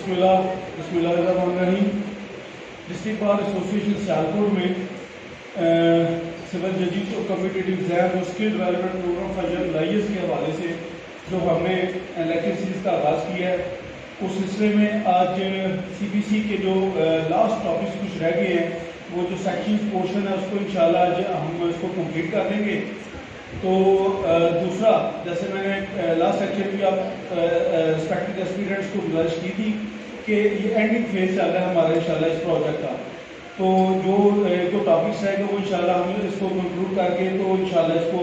बिस्मिल्लाहिर्रहमानिर्रहीम। District bar association Sialkot में civil जजेस और कम्पिटिटिव एग्जाम और स्किल डेवलपमेंट प्रोग्राम फॉर लाइज के हवाले से जो हमने लेक्चर सीरीज का आगाज़ किया है, उस सिलसिले में आज CPC के जो लास्ट टॉपिक्स कुछ रह गए हैं, वो जो सेक्शन पोर्शन है उसको इंशाल्लाह आज हम इसको कंप्लीट कर देंगे। तो दूसरा, जैसे मैंने लास्ट लेक्चर भी आप रिस्पेक्टेड एस्पिरेंट्स को गुजारिश की थी कि ये एंडिंग फेज चल रहा है हमारा इंशाल्लाह इस प्रोजेक्ट का। तो जो टॉपिक्स रहेंगे वो इंशाल्लाह हम इसको कंक्लूड करके तो इंशाल्लाह इसको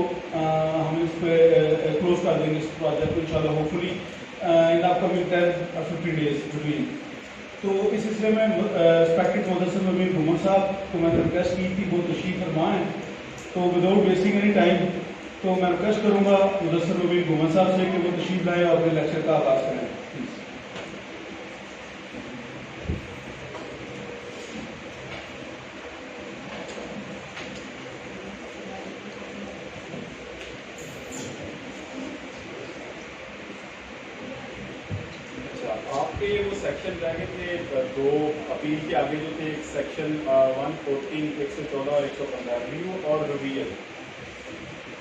हम इस पर क्लोज कर देंगे इस प्रोजेक्ट को इंशाल्लाह होपफुली इन अपकमिंग 10 और 15 डेज बिटवीन। तो इस सिलसिले में रिस्पेक्टेड मुदस्सिर अमीर घुमर साहब को मैंने रिक्वेस्ट की थी, वो तशरीफ फरमा है। तो विदाउट वेस्टिंग एनी टाइम तो मैं रिक्वेस्ट करूंगा मुदस्सिर अमीर घुमर साहब से कि वो तशरीफ लाएँ और अपने लेक्चर का आगाज़ करें। आपके वो सेक्शन रह गए थे दो अपील के आगे जो थे, एक सेक्शन 114, 114 और 115 रिव्यू और रिवीजन।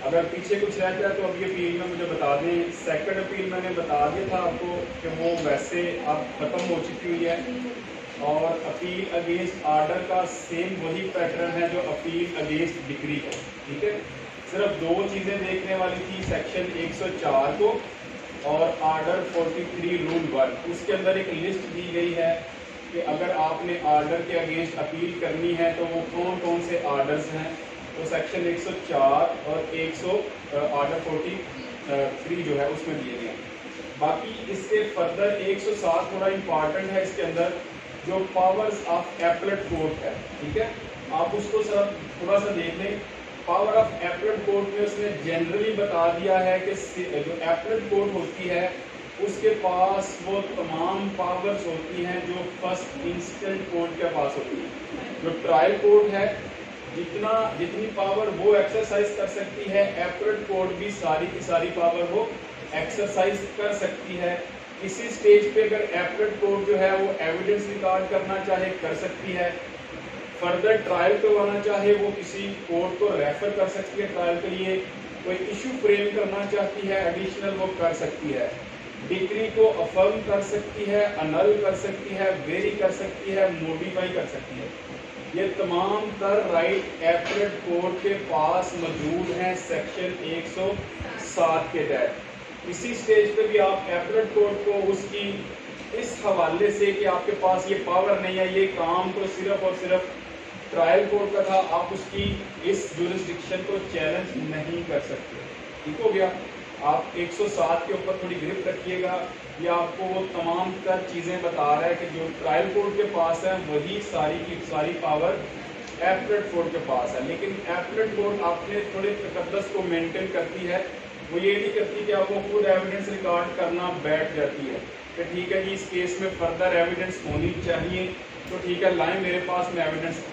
अगर पीछे कुछ रह गया तो अब ये अपील में मुझे बता दें। सेकंड अपील मैंने बता दिया था आपको कि वो वैसे अब ख़त्म हो चुकी हुई है और अपील अगेंस्ट आर्डर का सेम वही पैटर्न है जो अपील अगेंस्ट डिक्री है। ठीक है, सिर्फ दो चीज़ें देखने वाली थी, सेक्शन 104 को और आर्डर 43 रूल 1। उसके अंदर एक लिस्ट दी गई है कि अगर आपने आर्डर के अगेंस्ट अपील करनी है तो वो कौन कौन से आर्डर्स हैं। तो सेक्शन 104 और आर्डर 43 जो है उसमें दिए गए हैं। बाकी इससे फर्दर 107 थोड़ा इम्पॉर्टेंट है, इसके अंदर जो पावर्स ऑफ एपलेट कोर्ट है। ठीक है, आप उसको सब थोड़ा सा देख लें। पावर ऑफ एपलेट कोर्ट में उसने जनरली बता दिया है कि जो एपलेट कोर्ट होती है उसके पास वो तमाम पावर्स होती हैं जो फर्स्ट इंस्टेंट कोर्ट के पास होती है। जो ट्रायल कोर्ट है जितनी पावर वो एक्सरसाइज कर सकती है, एपलेट कोर्ट भी सारी की सारी पावर वो एक्सरसाइज कर सकती है। किसी स्टेज पे अगर एपलेट कोर्ट जो है वो एविडेंस रिकॉर्ड करना चाहे कर सकती है, फर्दर ट्रायल करवाना चाहे वो किसी कोर्ट को रेफर कर सकती है ट्रायल के लिए, कोई इशू फ्रेम करना चाहती है एडिशनल वो कर सकती है, डिक्री को अफर्म कर सकती है, अनल कर सकती है, वेरी कर सकती है, मॉडिफाई कर सकती है। ये तमाम तर राइट एपलेट कोर्ट के पास मौजूद हैं सेक्शन 107 के तहत। इसी स्टेज पे भी आप एपलेट कोर्ट को उसकी इस हवाले से कि आपके पास ये पावर नहीं है, ये काम तो सिर्फ और सिर्फ ट्रायल कोर्ट का था, आप उसकी इस जुरिस्डिक्शन को चैलेंज नहीं कर सकते। ठीक हो गया। आप 107 के ऊपर थोड़ी ग्रिप रखिएगा। ये आपको वो तमाम तर चीज़ें बता रहा है कि जो ट्रायल कोर्ट के पास है वही सारी की सारी पावर एपलेट कोर्ट के पास है। लेकिन एपलेट कोर्ट अपने थोड़े तकद्दस को मेंटेन करती है। वो ये नहीं करती कि आपको खुद एविडेंस रिकॉर्ड करना बैठ जाती है कि ठीक है जी इस केस में फर्दर एविडेंस होनी चाहिए, तो ठीक है लाइन मेरे पास में एविडेंस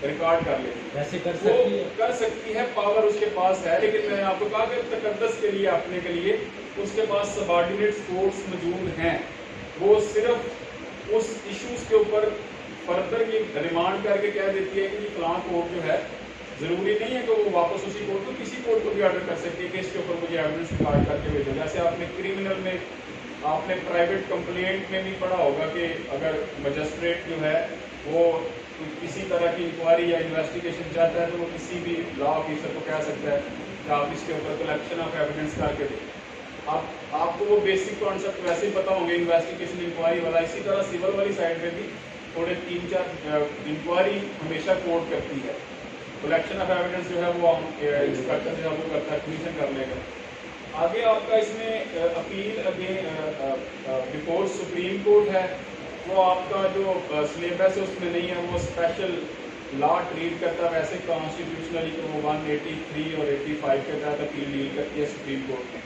रिकॉर्ड कर लेती है। वैसे कर सकती है, पावर उसके पास है। लेकिन मैंने आपको कहा कि तकद्दस के लिए अपने के लिए उसके पास सबऑर्डिनेट कोर्ट्स मौजूद हैं। वो सिर्फ उस इश्यूज के ऊपर फर्दर ये रिमांड करके कह देती है कि ये फलां कोर्ट जो है, ज़रूरी नहीं है कि वो वापस उसी कोर्ट को किसी कोर्ट को भी ऑर्डर कर सकती है कि इसके ऊपर मुझे एविडेंस रिकॉर्ड करके भेजो। जैसे आपने क्रिमिनल में, आपने प्राइवेट कंप्लेंट में भी पढ़ा होगा कि अगर मजिस्ट्रेट जो है वो किसी तरह की इंक्वायरी या इन्वेस्टिगेशन चाहता है तो वो किसी भी लॉ ऑफिसर को कह सकता है कि आप इसके ऊपर कलेक्शन ऑफ एविडेंस करके दें। आपको वो बेसिक कॉन्सेप्ट वैसे ही पता होंगे इन्वेस्टिगेशन इंक्वायरी वाला। इसी तरह सिविल वाली साइड में भी थोड़े 3-4 इंक्वायरी हमेशा कोर्ट करती है। कलेक्शन ऑफ एविडेंस जो है वो इंस्पेक्टर जो है वो करता है, कमीशन कर लेगा। आगे आपका इसमें अपील बिफोर सुप्रीम कोर्ट है। वो आपका जो सिलेबस है उसमें नहीं है, वो स्पेशल लॉ ट्रीट करता है। वैसे कॉन्स्टिट्यूशनली तो वो 183 और 85 के तहत अपील डील करती है सुप्रीम कोर्ट में।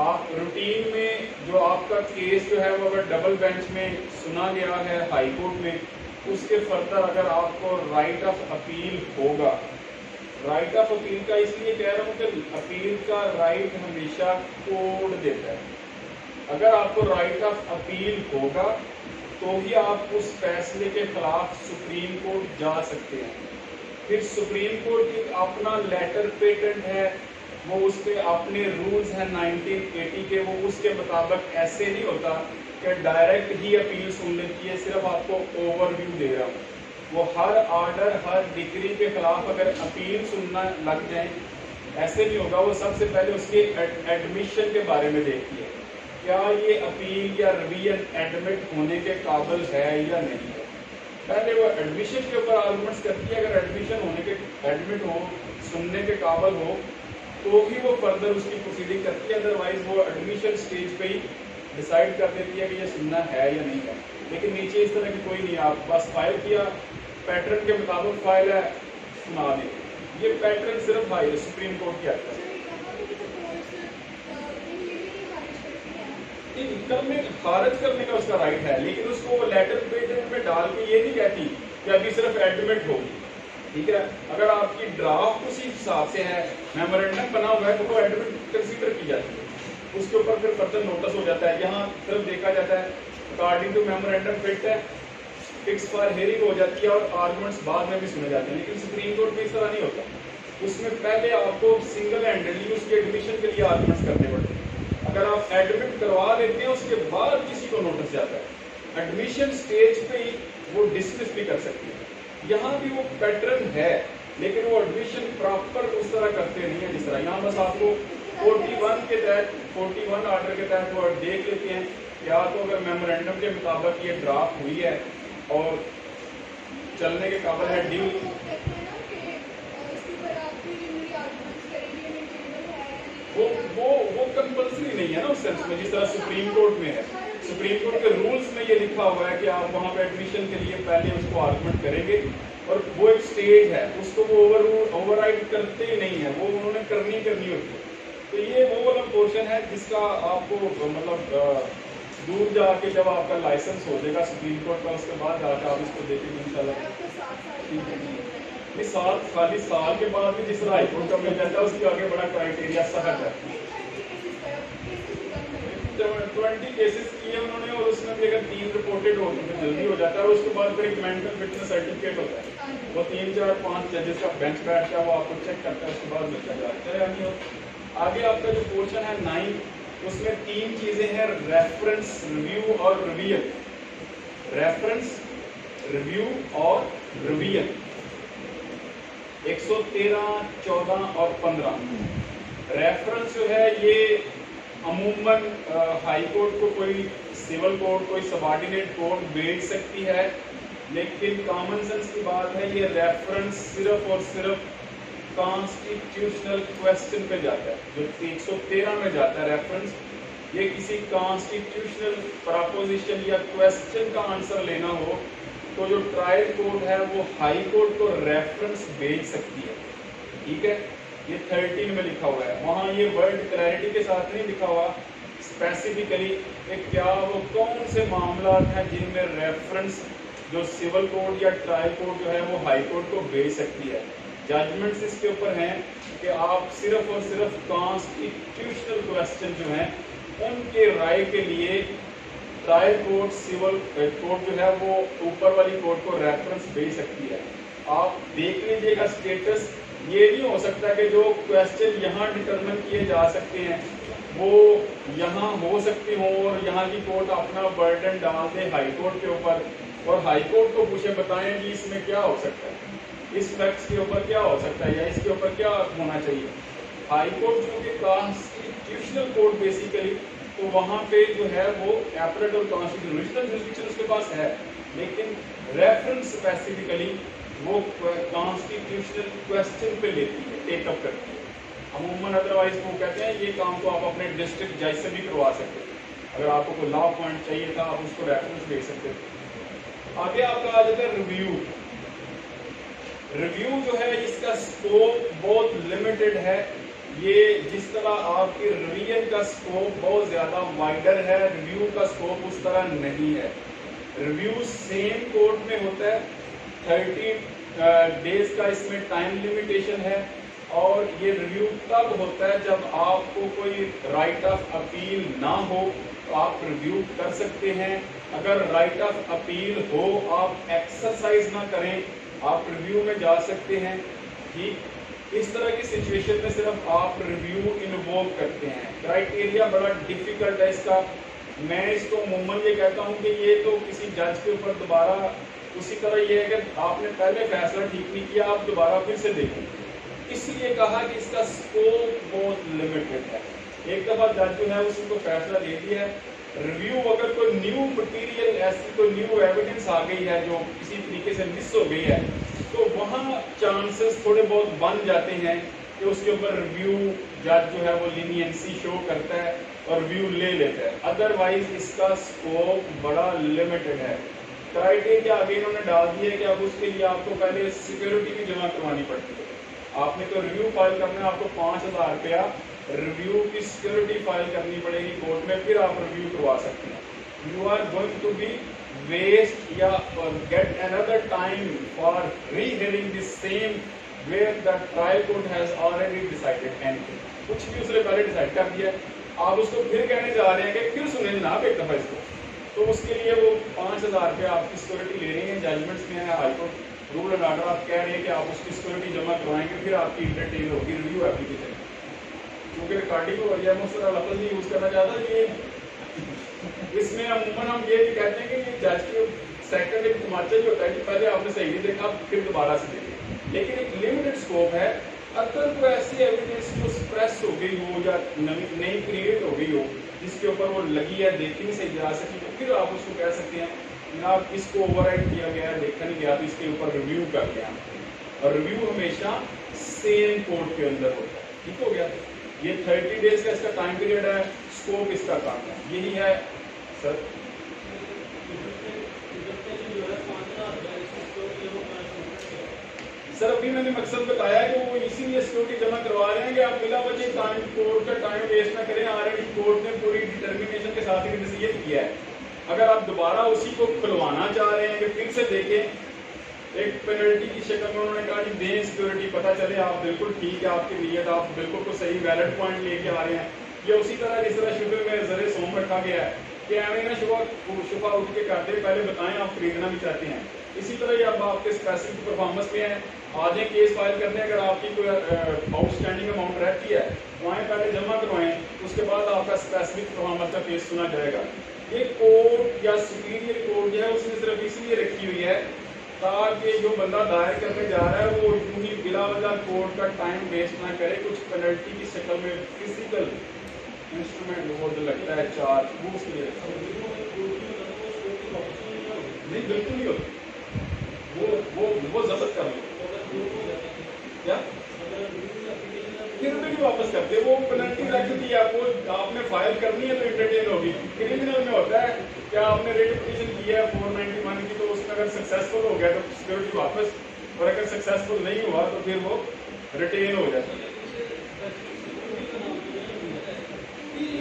आप रूटीन में जो आपका केस जो है वो अगर डबल बेंच में सुना गया है हाई कोर्ट में, उसके फर्दर अगर आपको राइट ऑफ अपील होगा। राइट ऑफ अपील का इसलिए कह रहा हूँ कि अपील का राइट हमेशा कोर्ट देता है। अगर आपको राइट ऑफ अपील होगा तो ही आप उस फैसले के खिलाफ सुप्रीम कोर्ट जा सकते हैं। फिर सुप्रीम कोर्ट की अपना लेटर पेटेंट है, वो उस पर अपने रूल्स हैं 1980 के, वो उसके मुताबिक ऐसे नहीं होता कि डायरेक्ट ही अपील सुन लेती है। सिर्फ आपको ओवरव्यू दे रहा हूँ। वो हर ऑर्डर, हर डिग्री के खिलाफ अगर अपील सुनना लग जाए, ऐसे नहीं होगा। वो सबसे पहले उसके एडमिशन के बारे में देखती है, क्या ये अपील या रिवीजन एडमिट होने के काबिल है या नहीं है। पहले वो एडमिशन के ऊपर आर्गुमेंट्स करती है। अगर एडमिशन होने के, एडमिट हो, सुनने के काबिल हो, तो ही वो फर्दर उसकी प्रोसीडिंग करती है। अदरवाइज वो एडमिशन स्टेज पे ही डिसाइड कर देती है कि ये सुनना है या नहीं है। लेकिन नीचे इस तरह की कोई नहीं, आप बस फाइल किया, पैटर्न के मुताबिक फाइल है, सुना दें। ये पैटर्न सिर्फ हाई सुप्रीम कोर्ट के आता है। करने, खारिज करने का उसका राइट है, लेकिन उसको वो लेटर पेटेंट में डाल के ये नहीं कहती कि अभी सिर्फ एडमिट होगी। ठीक है, अगर आपकी ड्राफ्ट उसी हिसाब से है, मेमोरेंडम बना हुआ है, तो वो एडमिट कंसीडर की जाती है। उसके ऊपर फिर फर्दर नोटिस हो जाता है। यहाँ सिर्फ देखा जाता है अकॉर्डिंग टू मेमोरेंडम फिट है, फिक्स फॉर हियरिंग हो जाती है और आर्गुमेंट्स बाद में भी सुने जाते हैं। लेकिन सुप्रीम कोर्ट में इस तरह नहीं होता। उसमें पहले आपको सिंगल हैंडेडली उसके एडमिशन के लिए आर्गुमेंट्स करने पड़ते हैं। अगर आप एडमिट करवा लेते हैं, उसके बाद किसी को नोटिस जाता है, एडमिशन स्टेज पे ही वो डिसमिस भी कर सकती है। यहाँ भी वो पैटर्न है, लेकिन वो एडमिशन प्रॉपर उस तरह करते नहीं है जिस तरह यहाँ। बस आपको 41 के तहत, 41 ऑर्डर के तहत वो देख लेते हैं, या तो अगर मेमोरेंडम के मुताबिक ये ड्राफ्ट हुई है और चलने के काबिल है ड्यू। वो कंपल्सरी नहीं है ना उस सेंस में, जिस तरह सुप्रीम कोर्ट में है। सुप्रीम कोर्ट के रूल्स में ये लिखा हुआ है कि आप वहाँ पे एडमिशन के लिए पहले उसको आर्गुमेंट करेंगे, और वो एक स्टेज है, उसको वो ओवरराइड करते ही नहीं है, वो उन्होंने करनी होती है। तो ये वो वाला पोर्शन है जिसका आपको मतलब दूर जाके जब आपका लाइसेंस हो जाएगा सुप्रीम कोर्ट का, उसके बाद जाकर आप इसको देखेंगे इंशाल्लाह। खाली साल के बाद भी जिस तरह हाईकोर्ट का मिल जाता है, उसके आगे बड़ा क्राइटेरिया सहज है। 20 केसेस किए उन्होंने, और उसमें भी अगर 3 रिपोर्टेड हो तो जल्दी हो जाता है। और उसके बाद फिर एक मेंटल फिटनेस सर्टिफिकेट होता है, वो 3, 4, 5 जजेस का बेंच बैठता है, वो आपको चेक करता है, उसके बाद मिलता जाता है या नहीं होता। आगे आपका जो पोर्शन है 9, उसमें 3 चीजें हैं, रेफरेंस, रिव्यू और रिवीजन। रेफरेंस, रिव्यू और रिवीजन 113, 14 और 15। रेफरेंस जो है ये अमूमन हाई कोर्ट को कोई सिविल कोर्ट, कोई सबऑर्डिनेट कोर्ट भेज सकती है, लेकिन कॉमन सेंस की बात है, ये रेफरेंस सिर्फ और सिर्फ कॉन्स्टिट्यूशनल क्वेश्चन पे जाता है। जो 113 में जाता है रेफरेंस, ये किसी कॉन्स्टिट्यूशनल प्रपोजिशन या क्वेश्चन का आंसर लेना हो तो जो ट्रायल कोर्ट है वो हाई कोर्ट को रेफरेंस भेज सकती है। ठीक है, ये 13 में लिखा हुआ है। वहाँ ये वर्ड क्लैरिटी के साथ नहीं लिखा हुआ स्पेसिफिकली क्या वो कौन से मामला हैं जिनमें रेफरेंस जो सिविल कोर्ट या ट्रायल कोर्ट जो है वो हाई कोर्ट को भेज सकती है। जजमेंट्स इसके ऊपर हैं कि आप सिर्फ और सिर्फ कॉन्स्टिट्यूशनल क्वेश्चन जो हैं उनके राय के लिए ट्रायल कोर्ट, सिविल कोर्ट जो है वो ऊपर वाली कोर्ट को रेफरेंस भेज सकती है। आप देख लीजिएगा स्टेटस, ये नहीं हो सकता कि जो क्वेश्चन यहाँ डिटरमिन किए जा सकते हैं वो यहाँ हो सकते हो और यहाँ की कोर्ट अपना बर्डन डाल दे हाई कोर्ट के ऊपर, और हाई कोर्ट को पूछे बताएं कि इसमें क्या हो सकता है, इस फैक्ट्स के ऊपर क्या हो सकता है या इसके ऊपर क्या होना चाहिए। हाई कोर्ट जो कि कॉन्स्टिट्यूशनल कोर्ट बेसिकली, तो वहाँ पे जो है वो एपरेट और कॉन्स्टिट्यूशनल जुरिस्डिक्शन उसके पास है, लेकिन रेफरेंस स्पेसिफिकली वो कॉन्स्टिट्यूशनल क्वेश्चन पे लेती है, टेकअप करती है। अमूमन अदरवाइज वो कहते हैं ये काम तो आप अपने डिस्ट्रिक्ट जज से भी करवा सकते हैं। अगर आपको कोई लॉ पॉइंट चाहिए था आप उसको रेफरेंस दे सकते थे। आगे आपका आ जाता है रिव्यू। रिव्यू जो है इसका स्कोप बहुत लिमिटेड है। ये जिस तरह आपके रिवीजन का स्कोप बहुत ज़्यादा वाइडर है, रिव्यू का स्कोप उस तरह नहीं है। रिव्यू सेम कोर्ट में होता है, 30 डेज का इसमें टाइम लिमिटेशन है। और ये रिव्यू तब होता है जब आपको कोई राइट ऑफ अपील ना हो तो आप रिव्यू कर सकते हैं। अगर राइट ऑफ अपील हो, आप एक्सरसाइज ना करें, आप रिव्यू में जा सकते हैं। ठीक इस तरह की सिचुएशन में सिर्फ आप रिव्यू इन्वॉल्व करते हैं। क्राइटेरिया बड़ा डिफिकल्ट है इसका। मैं इसको अमूमन ये कहता हूँ कि ये तो किसी जज के ऊपर दोबारा उसी तरह ये है कि आपने पहले फैसला ठीक नहीं किया, आप दोबारा फिर से देखें। इसलिए कहा कि इसका स्कोप बहुत लिमिटेड है। एक दफा जज जो है उसको फैसला दे दिया है, रिव्यू अगर कोई न्यू मटेरियल, ऐसी कोई न्यू एविडेंस आ गई है जो किसी तरीके से मिस हो गई है, तो वहाँ चांसेस थोड़े बहुत बन जाते हैं कि उसके ऊपर रिव्यू जज जो है वो लीनियंसी शो करता है और रिव्यू ले लेता है। अदरवाइज इसका स्कोप बड़ा लिमिटेड है। क्राइटेरिया आगे इन्होंने डाल दिया है कि अब उसके लिए आपको पहले सिक्योरिटी भी जमा करवानी पड़ती है। आपने तो रिव्यू फाइल करना है, आपको 5,000 रुपया रिव्यू की सिक्योरिटी फाइल करनी पड़ेगी कोर्ट में, फिर आप रिव्यू करवा सकते हैं। You are going to be waste या get another time for rehearing the same where the trial court has already decided anything. कुछ भी उसने पहले डिसाइड कर दिया, आप उसको फिर कहने जा रहे हैं कि फिर सुने जनाब एक दफा इसको, तो उसके लिए वो 5,000 रुपया आपकी सिक्योरिटी ले रही है। जजमेंट्स में है हाईकोर्ट रूल एंड ऑर्डर, आप कह रहे हैं कि आप उसकी सिक्योरिटी जमा करवाएंगे, फिर आपकी इंटरटेन होगी रिव्यू एप्लीकेशन। क्योंकि रिकॉर्डिंग हो रही है, मुझसे लफ्ज़ नहीं यूज़ करना चाहता ये इसमें अमूमन हम ये भी कहते हैं कि जज के सेकंड एक तमाचा जो होता है कि पहले आपने सही नहीं देखा, फिर दोबारा से देखें। लेकिन एक लिमिटेड स्कोप है। अगर कोई ऐसी एविडेंस जो स्प्रेस हो गई हो या नई क्रिएट हो गई हो जिसके ऊपर वो लगी है, देखी नहीं सही जा सकी, तो फिर आप उसको कह सकते हैं जनाब इसको ओवरराइड किया गया है, देखा नहीं गया, तो इसके ऊपर रिव्यू कर लिया। और रिव्यू हमेशा सेम कोर्ट के अंदर होता है। ठीक हो गया। ये 30 डेज का इसका टाइम पीरियड है, स्कोप इसका काम है, यही है सर। सर अभी मैंने मकसद बताया कि वो इसीलिए सिक्योरिटी जमा करवा रहे हैं कि आप बिला वजह टाइम कोर्ट का टाइम वेस्ट ना करें। ऑलरेडी कोर्ट ने पूरी डिटर्मिनेशन के साथ ही डिसीजन किया है। अगर आप दोबारा उसी को खुलवाना चाह रहे हैं कि फिर से देखें, एक पेनल्टी की शक्ल में उन्होंने कहा कि दें सिक्योरिटी, पता चले आप बिल्कुल ठीक है, आपकी नीयत, आप बिल्कुल को सही वैलिड पॉइंट लेके आ रहे हैं। ये उसी तरह जिस तरह शुगर में जरे सोम रखा गया है कि एवं ना शुफा उठ के करते पहले बताएं आप खरीदना भी चाहते हैं। इसी तरह ही अब आपके स्पेसिफिक परफॉर्मेंस में है, आ जाए केस फाइल करने। अगर आपकी कोई आउटस्टैंडिंग अमाउंट रहती है तो आए पहले जमा करवाएं, उसके बाद आपका स्पेसिफिक परफॉर्मेंस का केस सुना जाएगा। ये कोर्ट या सुपीरियर कोर्ट जो है उसने सिर्फ इसलिए रखी हुई है ताकि जो बंदा दायर करने जा रहा है वो यूं ही बिला वजह कोर्ट का टाइम वेस्ट ना करे, कुछ पेनल्टी की शक्ल में फिजिकल इंस्ट्रूमेंट वो जो लगता है चार्ज, वो उसके लिए नहीं बिल्कुल नहीं होता। वो जब्त कर लो क्या, फिर भी नहीं वापस करते। वो पेनल्टी रख दी, आपको आपने फाइल करनी है तो इंटरटेन होगी। क्रिमिनल में होता है क्या आपने रेट पिटीशन की है 491 की, तो उसमें अगर सक्सेसफुल हो गया तो सिक्योरिटी वापस, और अगर सक्सेसफुल नहीं हुआ तो फिर वो रिटेन हो जाता है।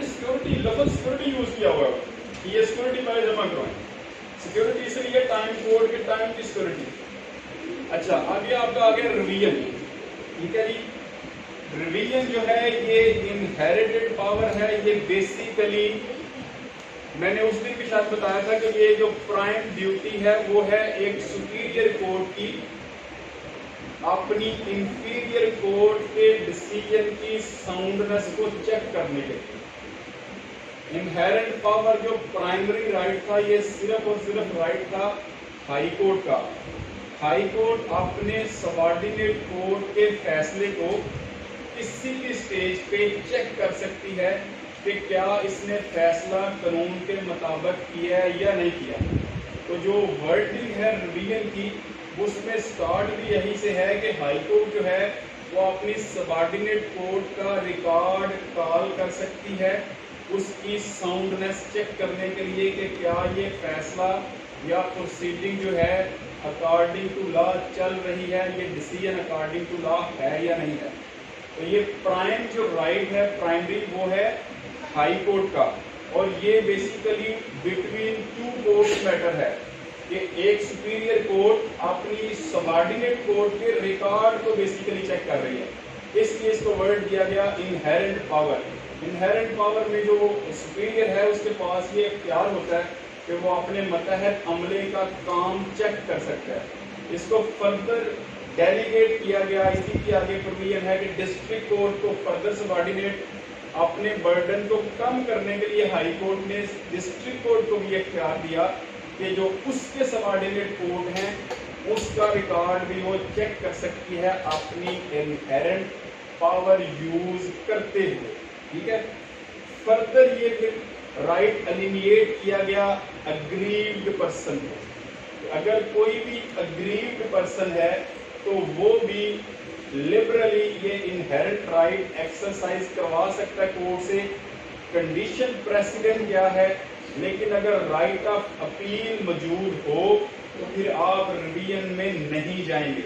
सिक्योरिटी लफ्ज़ सिक्योरिटी यूज किया हुआ है, ये सिक्योरिटी पहले जमा करवाएं। सिक्योरिटी इसलिए टाइम कोड के टाइम की सिक्योरिटी। अच्छा आगे आपका आ गया रिवीजन। ठीक है जी, रिवीजन जो है ये इनहेरिटेड पावर है। ये बेसिकली मैंने उस दिन भी शायद बताया था कि ये जो प्राइम ड्यूटी है वो है एक सुपीरियर कोर्ट की अपनी इंफीरियर कोर्ट के डिसीजन की साउंडनेस को चेक करने के लिए। इनहेरेंट पावर जो प्राइमरी राइट था ये सिर्फ और सिर्फ राइट था हाई कोर्ट का। हाई कोर्ट अपने सबऑर्डिनेट कोर्ट के फैसले को किसी भी स्टेज पे चेक कर सकती है कि क्या इसने फैसला कानून के मुताबिक किया है या नहीं किया। तो जो वर्डिंग है रिवीजन की उसमें स्टार्ट भी यही से है कि हाई कोर्ट जो है वो अपनी सबऑर्डिनेट कोर्ट का रिकॉर्ड कॉल कर सकती है उसकी साउंडनेस चेक करने के लिए कि क्या ये फैसला या प्रोसीडिंग जो है अकॉर्डिंग टू लॉ चल रही है, ये डिसीजन अकॉर्डिंग टू लॉ है या नहीं है। तो ये प्राइम जो राइट है प्राइमरी वो है हाई कोर्ट का, और ये basically between two court matter है कि एक सुपीरियर कोर्ट अपनी सबऑर्डिनेट कोर्ट के रिकॉर्ड को बेसिकली चेक कर रही है इसलिए इसको वर्ड दिया गया इनहेरेंट पावर। इनहेरेंट पावर में जो सुपीरियर है उसके पास ये इख्तियार होता है कि वो अपने मतहत अमले का काम चेक कर सकता है। इसको फर्दर डेलीगेट किया गया, इसी के आगे प्रोविजन है कि डिस्ट्रिक्ट कोर्ट को फर्दर सबॉर्डिनेट अपने बर्डन को कम करने के लिए हाई कोर्ट ने डिस्ट्रिक्ट कोर्ट को भी इख्तियार दिया कि जो उसके सबॉर्डिनेट कोर्ट हैं उसका रिकॉर्ड भी वो चेक कर सकती है अपनी इनहेरेंट पावर यूज करते हुए। ठीक है, फर्दर ये फिर राइट एलिमिनेट किया गया अग्रीव्ड पर्सन को। अगर कोई भी अग्रीव्ड पर्सन है तो वो भी लिबरली ये इनहेरेंट राइट एक्सरसाइज करवा सकता है कोर्ट से। कंडीशन प्रेसिडेंट क्या है, लेकिन अगर राइट ऑफ अपील मौजूद हो तो फिर आप रिवीजन में नहीं जाएंगे।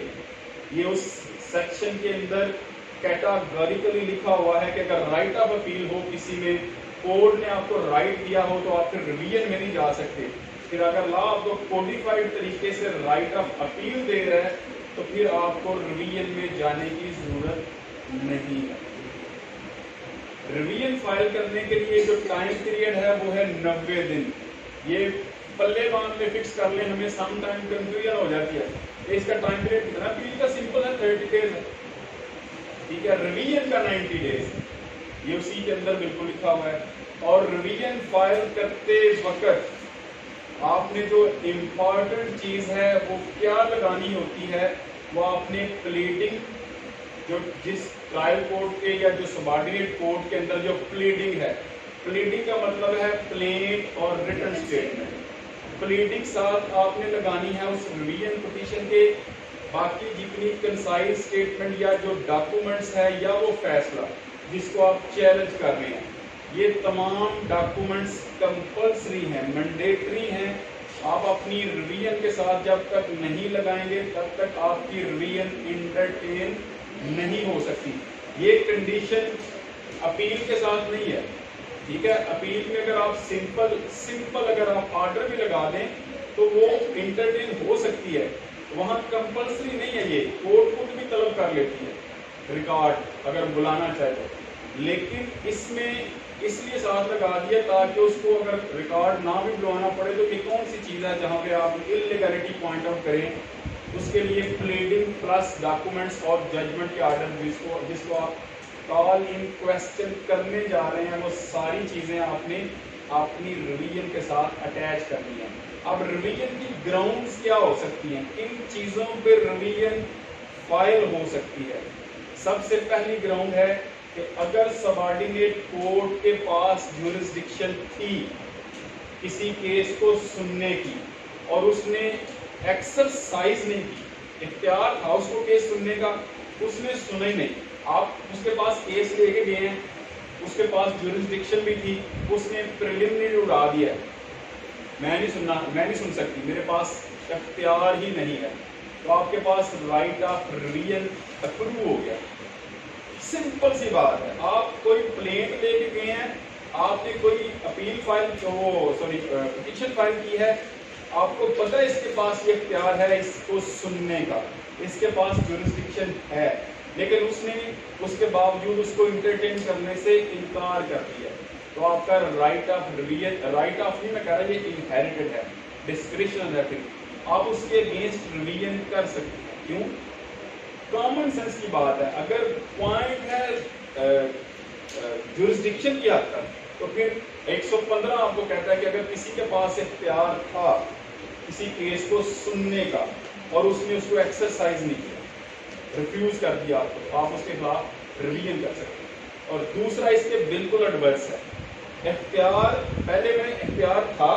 ये उस सेक्शन के अंदर कैटेगोरिकली लिखा हुआ है कि अगर राइट ऑफ अपील हो किसी में, कोर्ट ने आपको राइट दिया हो तो आप फिर रिवीजन में नहीं जा सकते। फिर अगर लॉ आपको कोडिफाइड तरीके से राइट ऑफ अपील दे रहा है तो फिर आपको रिवीजन में जाने की जरूरत नहीं है। रिवीजन फाइल करने के लिए जो टाइम पीरियड है वो है 90 दिन। ये पल्ले बांध में फिक्स कर लें, हमें सम टाइम कंफ्यूजन हो जाती है। इसका टाइम पीरियड कितना, अपील का सिंपल है 30 डेज है। ठीक है, रिवीजन का 90 डेज ये उसी के अंदर बिल्कुल लिखा हुआ है। और रिवीजन फाइल करते वक्त आपने जो इम्पोर्टेंट चीज है वो क्या लगानी होती है, वो आपने प्लीडिंग, जो जिस ट्रायल कोर्ट के या जो सबॉर्डिनेट कोर्ट के अंदर जो प्लीडिंग है, प्लीडिंग का मतलब है प्लेन और रिटन स्टेटमेंट। प्लीडिंग साथ आपने लगानी है उस रिवीजन पिटीशन के। बाकी जितनी कंसाइज स्टेटमेंट या जो डॉक्यूमेंट्स है या वो फैसला जिसको आप चैलेंज कर रहे हैं, ये तमाम डॉक्यूमेंट्स कंपल्सरी हैं, मैंडेटरी हैं। आप अपनी रिवीजन के साथ जब तक नहीं लगाएंगे तब तक आपकी रिवीजन इंटरटेन नहीं हो सकती। ये कंडीशन अपील के साथ नहीं है। ठीक है, अपील में अगर आप सिंपल अगर आप ऑर्डर भी लगा दें तो वो इंटरटेन हो सकती है, वहां कंपल्सरी नहीं है। ये कोर्ट खुद भी तलब कर लेती है रिकॉर्ड अगर बुलाना चाहे तो, लेकिन इसमें इसलिए साथ लगा दिया ताकि उसको अगर रिकॉर्ड ना भी बुलवाना पड़े तो ये कौन सी चीज़ है जहाँ पे आप इलीगैलिटी पॉइंट आउट करें। उसके लिए प्लीडिंग प्लस डॉक्यूमेंट्स और जजमेंट के ऑर्डर जिसको आप कॉल इन क्वेश्चन करने जा रहे हैं, वो सारी चीज़ें आपने अपनी रिवीजन के साथ अटैच करनी है। अब रिवीजन की ग्राउंड्स क्या हो सकती हैं, किन चीज़ों पे रिवीजन फाइल हो सकती है। सबसे पहली ग्राउंड है कि अगर सबॉर्डिनेट कोर्ट के पास ज्यूरिसडिक्शन थी किसी केस को सुनने की और उसने एक्सरसाइज नहीं की, इख्तियार था उसको केस सुनने का, उसने सुना ही नहीं। आप उसके पास केस लेके गए हैं, उसके पास ज्यूरिसडिक्शन भी थी, उसने प्रिलिमिनरी उड़ा दिया है, मैं नहीं सुन सकती, मेरे पास इख्तियार ही नहीं है, तो आपके पास राइट ऑफ रिवीजन अप्रूव हो गया। सिंपल सी बात है। आप कोई प्लेंट लेके गए हैं, आपने कोई अपील फाइल पिटीशन फाइल की है, आपको पता है इसके पास ये इख्तियार है इसको सुनने का, इसके पास ज्यूरिसडिक्शन है, लेकिन उसने उसके बावजूद उसको इंटरटेन करने से इनकार कर दिया, तो आपका right of revision, right of नहीं मैं कह रहा, ये इनहेरिटेड है, डिस्क्रिशन है, फिर आप उसके अगेंस्ट रिवीजन कर सकते हैं। क्यों? कॉमन सेंस की बात है। अगर पॉइंट है ज्यूरिसडिक्शन की हद तक, तो फिर 115 आपको कहता है कि अगर किसी के पास इख्तियार था किसी केस को सुनने का और उसने उसको एक्सरसाइज नहीं किया, रिफ्यूज कर दिया आपको, तो आप उसके खिलाफ रिवीजन कर सकते हैं। और दूसरा इसके बिल्कुल एडवर्स है, इख्तियार पहले में इख्तियार था,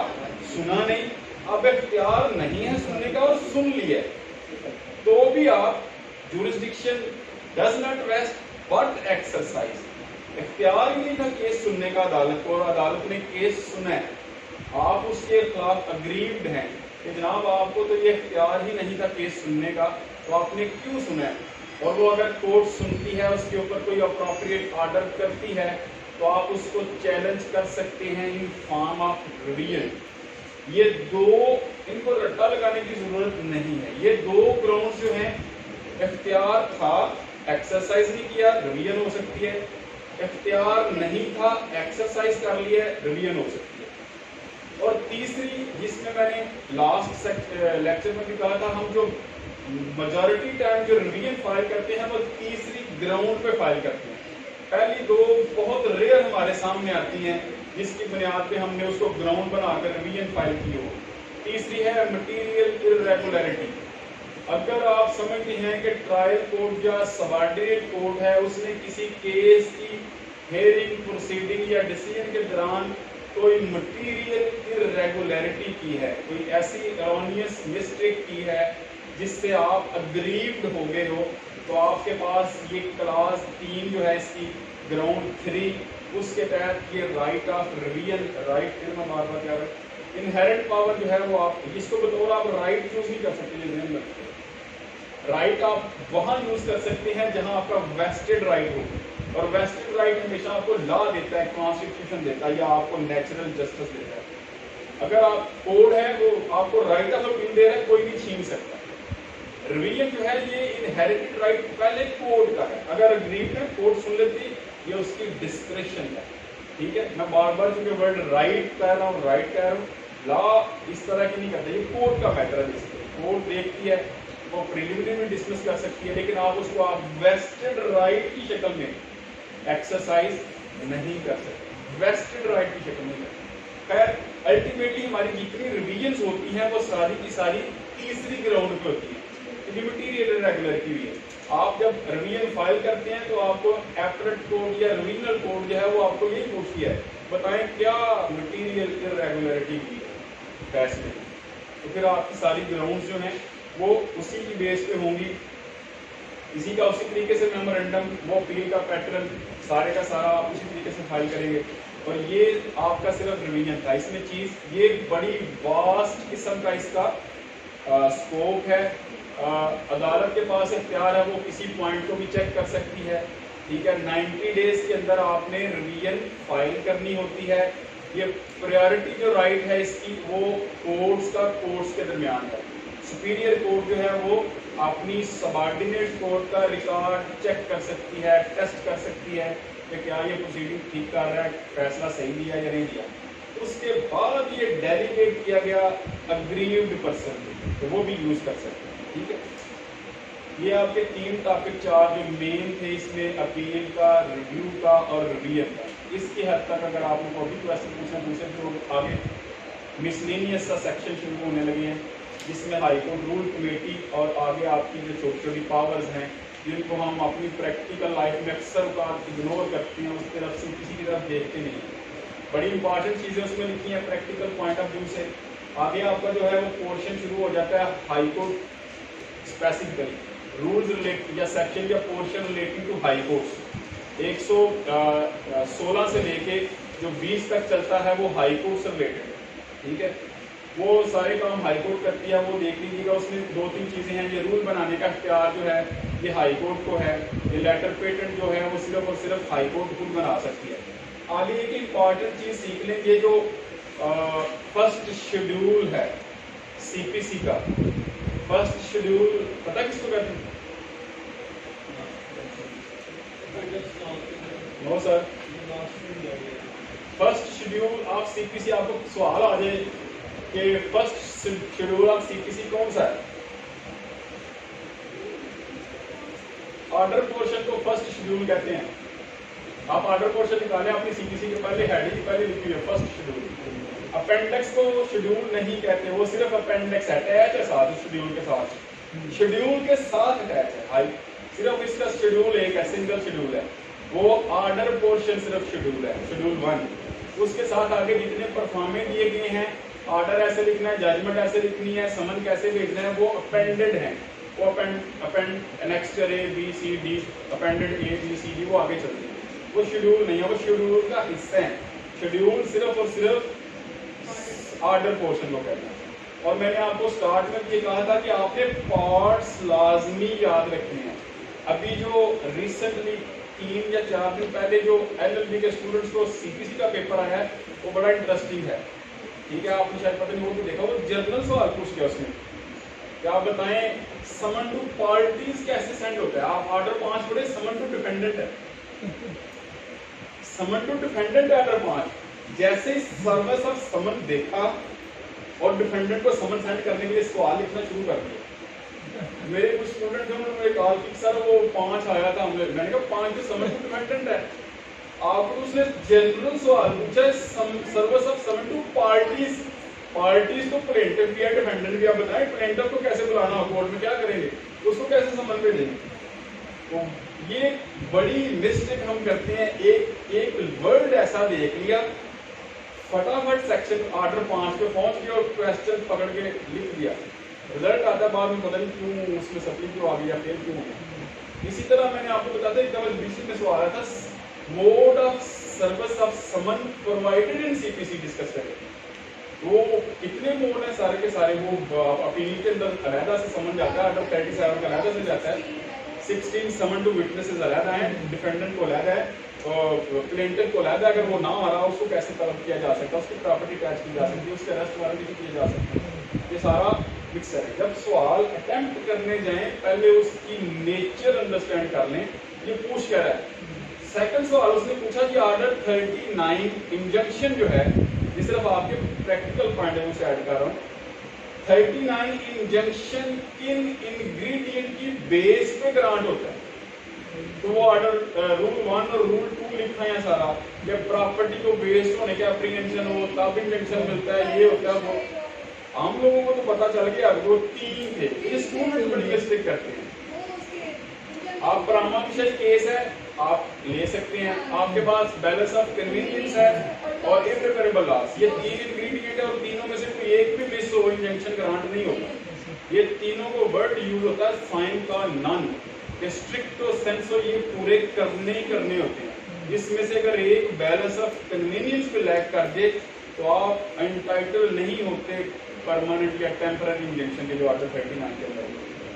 सुना नहीं, अब इख्तियार नहीं है सुनने का और सुन लिया, तो भी आप jurisdiction does not rest but exercise, इख्तियार ही नहीं था केस सुनने का अदालत को, और अदालत ने केस सुना है, आप उसके खिलाफ अग्रीव्ड हैं कि जनाब आपको तो ये इख्तियार ही नहीं था केस सुनने का, तो आपने क्यों सुना है। और वो अगर कोर्ट सुनती है, उसके ऊपर कोई अप्रोप्रिएट ऑर्डर करती है, तो आप उसको चैलेंज कर सकते हैं इन फॉर्म ऑफ रिवीजन। ये दो, इनको रट्टा लगाने की जरूरत नहीं है, ये दो ग्राउंड जो हैं, इख्तियार था एक्सरसाइज नहीं किया, रिवीजन हो सकती है। इख्तियार नहीं था, एक्सरसाइज कर लिया, रिवीजन हो सकती है। और तीसरी, जिसमें मैंने लास्ट लेक्चर में भी कहा था, हम जो मेजॉरिटी टाइम जो रिवीजन फाइल करते हैं वो तीसरी ग्राउंड पे फाइल करते हैं। पहली दो बहुत रेयर हमारे सामने आती हैं, जिसकी बुनियाद पे हमने उसको ग्राउंड बनाकर रिवीजन फाइल की हो। तीसरी है मटीरियल इरेगुलरिटी। अगर आप समझते हैं कि ट्रायल कोर्ट या सबऑर्डिनेट कोर्ट है, उसने किसी केस की हेयरिंग, प्रोसीडिंग या डिसीजन के दौरान कोई मटीरियल इरेगुलरिटी की है, कोई ऐसी एरोनियस मिस्टेक की है जिससे आप अग्रीव्ड हो गए हो, तो आपके पास ये क्लास 3 जो है इसकी ग्राउंड 3, उसके तहत ये राइट ऑफ रिवीजन, राइट क्या है, इनहेरेंट पावर जो है वो आप इसको बतौर आप राइट यूज नहीं कर सकते। राइट आप वहां यूज कर सकते हैं जहां आपका वेस्टेड राइट हो, और वेस्टेड राइट हमेशा आपको लॉ देता है, कॉन्स्टिट्यूशन देता है, या आपको नेचुरल जस्टिस देता है। अगर आप कोड है वो आपको राइट ऑफ अपील दे रहा है, कोई भी छीन सकता है। रिवीजन जो है ये इनहेरिटेड राइट पहले कोड का है, अगर अग्रीड है कोड सुन लेती, ये उसकी डिस्क्रिप्शन है। ठीक है, मैं बार बार चूंकि वर्ड राइट कह रहा हूँ, राइट कह रहा हूँ, लॉ इस तरह की नहीं करता, ये कोड का मैटर है। कोड देखती है, वो प्रीलिमिनरी में डिसमिस कर सकती है, लेकिन आप उसको आप वेस्टेड राइट की शक्ल में एक्सरसाइज नहीं कर सकते, वेस्टेड राइट की शक्ल में। खैर अल्टीमेटली हमारी जितनी रिवीजन होती हैं वो सारी की सारी तीसरी ग्राउंड पे होती है, मटीरियल इरेगुलरिटी हुई है। आप जब रिवीजन फाइल करते हैं तो आपको एपरेट कोड या रिवीजनल कोड जो है वो आपको यही पूछती है, बताएं क्या मटीरियल इरेगुलरिटी हुई है फैसले। तो फिर आपकी सारी ग्राउंड्स जो हैं वो उसी की बेस पे होंगी। इसी का उसी तरीके से मेमोरेंडम, वो अपील का पैटर्न, सारे का सारा आप उसी तरीके से फाइल करेंगे। और ये आपका सिर्फ रिवीजन था, इसमें चीज़ ये बड़ी वास्ट किस्म का इसका स्कोप है। अदालत के पास इख्तियार है, वो किसी पॉइंट को भी चेक कर सकती है। ठीक है, 90 डेज के अंदर आपने रिवीजन फाइल करनी होती है। ये प्रायोरिटी जो राइट है इसकी वो कोर्ट्स के दरमियान है। सुपीरियर कोर्ट जो है वो अपनी सबऑर्डिनेट कोर्ट का रिकॉर्ड चेक कर सकती है, टेस्ट कर सकती है कि क्या ये प्रोसीडिंग ठीक कर रहा है, फैसला सही दिया या नहीं दिया। उसके बाद ये डेलीगेट किया गया अग्रीव्ड पर्सन, तो वो भी यूज कर सकते हैं। ठीक है, ये आपके 3 टॉपिक 4 जो मेन थे इसमें, अपील का, रिव्यू का और रिवीजन का। इसकी हद तक अगर आपने कोई भी क्वेश्चन पूछना पूछे तो आगे मिसलेनियस का सेक्शन शुरू होने लगे हैं, जिसमें हाईकोर्ट रूल कमेटी और आगे आपकी जो छोटी छोटी पावर्स हैं जिनको हम अपनी प्रैक्टिकल लाइफ में अक्सर इग्नोर करते हैं, उस तरफ से किसी की तरफ देखते नहीं हैं। बड़ी इंपॉर्टेंट चीज़ें उसमें लिखी हैं प्रैक्टिकल पॉइंट ऑफ व्यू से। आगे आपका जो है वो पोर्शन शुरू हो जाता है हाईकोर्ट स्पेसिफिकली रूल्स रिलेटेड या सेक्शन या portion relating to high courts. 116 से लेके जो 20 तक चलता है वो हाई कोर्ट से रिलेटेड है। ठीक है, वो सारे काम हाई कोर्ट करती है, वो देख लीजिएगा। उसमें 2-3 चीज़ें हैं। ये रूल बनाने का इख्तियार जो है ये हाई कोर्ट को है। ये लेटर पेटेंट जो है वो सिर्फ और सिर्फ हाई कोर्ट खुद बना सकती है। आगे एक इम्पॉर्टेंट चीज़ सीख लें, ये जो फर्स्ट शेड्यूल है CPC का, फर्स्ट शेड्यूल पता किसको कहते हैं? No sir, first schedule of CPC। आपको सवाल आ जाए कि फर्स्ट शेड्यूल ऑफ CPC कौन सा है? ऑर्डर पोर्शन को फर्स्ट शेड्यूल कहते हैं। आप ऑर्डर पोर्शन निकालें अपनी CPC के पहले हेडिंग पहले लिखी है फर्स्ट शेड्यूल। अपेंडिक्स को शेड्यूल नहीं कहते, वो सिर्फ अपेंडिक्स अटैच है साथ शेड्यूल के साथ, शेड्यूल के साथ अटैच है। हाई सिर्फ इसका शेड्यूल एक है, सिंगल शेड्यूल है। वो ऑर्डर पोर्शन सिर्फ शेड्यूल है, शेड्यूल 1। उसके साथ आगे जितने परफॉर्मे दिए गए हैं, ऑर्डर ऐसे लिखना है, जजमेंट ऐसे लिखनी है, समन कैसे भेजना है, वो अपेंडेड है। वो annexure A B C D, appended A B C D वो आगे चलती है। वो शेड्यूल नहीं है, वो शेड्यूल का हिस्सा है। शेड्यूल सिर्फ और सिर्फ ऑर्डर पोर्शन को कहते हैं। और मैंने आपको स्टार्ट में ये कहा था कि आपने पार्ट्स लाजमी याद रखने हैं। अभी जो रिसेंटली 3 या 4 दिन पहले जो LLB के स्टूडेंट्स को CPC का पेपर आया है वो बड़ा इंटरेस्टिंग है। ठीक है, आपने शायद पता नहीं वो तो देखा, वो जनरल सवाल पूछ गया उसमें क्या आप बताएं समन टू पार्टीज कैसे सेंड होता है? आप ऑर्डर 5 पढ़े, समन टू डिपेंडेंट है, समन टू डिफेंडेंट ऑर्डर 5। जैसे ही सर्विस ऑफ समन देखा और डिफेंडेंट को समन सेंड करने के लिए सवाल लिखना शुरू कर दिया। मेरे कुछ स्टूडेंट थे, उन्होंने कॉल की सर वो 5 आया था, मैंने कहा 5 तो समन टू डिपेंडेंट है। आपको उसने जनरल सवाल पूछा service of summon to parties, parties तो प्लेंटिफ भी है डिफेंडेंट भी। आप बताएं प्लेंटिफ को कैसे बुलाना हो कोर्ट में, क्या करेंगे, उसको कैसे समन भेजेंगे? तो ये बड़ी मिस्टेक हम करते हैं। एक वर्ड ऐसा देख लिया, फटाफट सेक्शन ऑर्डर 5 पे पहुंच गया और क्वेश्चन पकड़ के लिख दिया, रिजल्ट आता बाद में पता नहीं क्यों उसमें सप्ली क्यों आ गया, फेल क्यों हो गया। इसी तरह मैंने आपको बताया था एक बीसी में सवाल आया था, mode of service of summon provided in CPC discuss करें। वो कितने मोड है सारे के सारे, वो अपील के अंदर अलहदा से समन जाता है, ऑर्डर 37 का अलहदा से जाता है, 16 समन टू विटनेसेस अलहदा है, डिफेंडेंट को अलहदा है, प्लेंटिफ को अलहदा। अगर वो ना आ रहा उसको कैसे तलब किया जा सकता है, उसकी प्रॉपर्टी अटैच की जा सकती है, उसके अरेस्ट वारंट इशू किए जा सकते हैं, ये सारा मिक्सर है। जब सवाल अटेम्प्ट करने जाएं पहले उसकी नेचर अंडरस्टैंड कर लें, ये पूछ कर है। सेकंड सवाल उसने पूछा कि ऑर्डर 39 इंजंक्शन जो है, ये सिर्फ आपके प्रैक्टिकल पॉइंट है, उसे ऐड कर रहा हूँ। 39 इंजंक्शन किन इंग्रेडिएंट की बेस पे ग्रांट होता है? तो वो ऑर्डर रूल 1 और रूल 2 लिखा है सारा, ये प्रॉपर्टी को बेस्ड होने के अप्रीहेंशन हो तब इंजंक्शन मिलता है, ये होता है वो। हम लोगों को तो पता चल गया, वो 3 थे। ये स्टूडेंट बड़ी मिस्टेक करते हैं। आप प्रामाणिक केस है आप ले सकते हैं, आपके पास बैलेंस ऑफ कन्वीनियंस है और इर्रिपेरेबल लॉस, ये 3 इंग्रेडिएंट है और तीनों में से कोई एक भी मिस हो इंजंक्शन ग्रांट नहीं होगा। ये तीनों को वर्ड यूज होता है फाइन का नन, स्ट्रिक्टो सेंसो, ये पूरे करने ही करने होते हैं। इसमें से अगर एक बैलेंस ऑफ कन्वीनियंस पे लैग कर दे तो आप एंटाइटल नहीं होते परमानेंट या टेम्पररी इंजंक्शन के जो ऑर्डर 39 के अंदर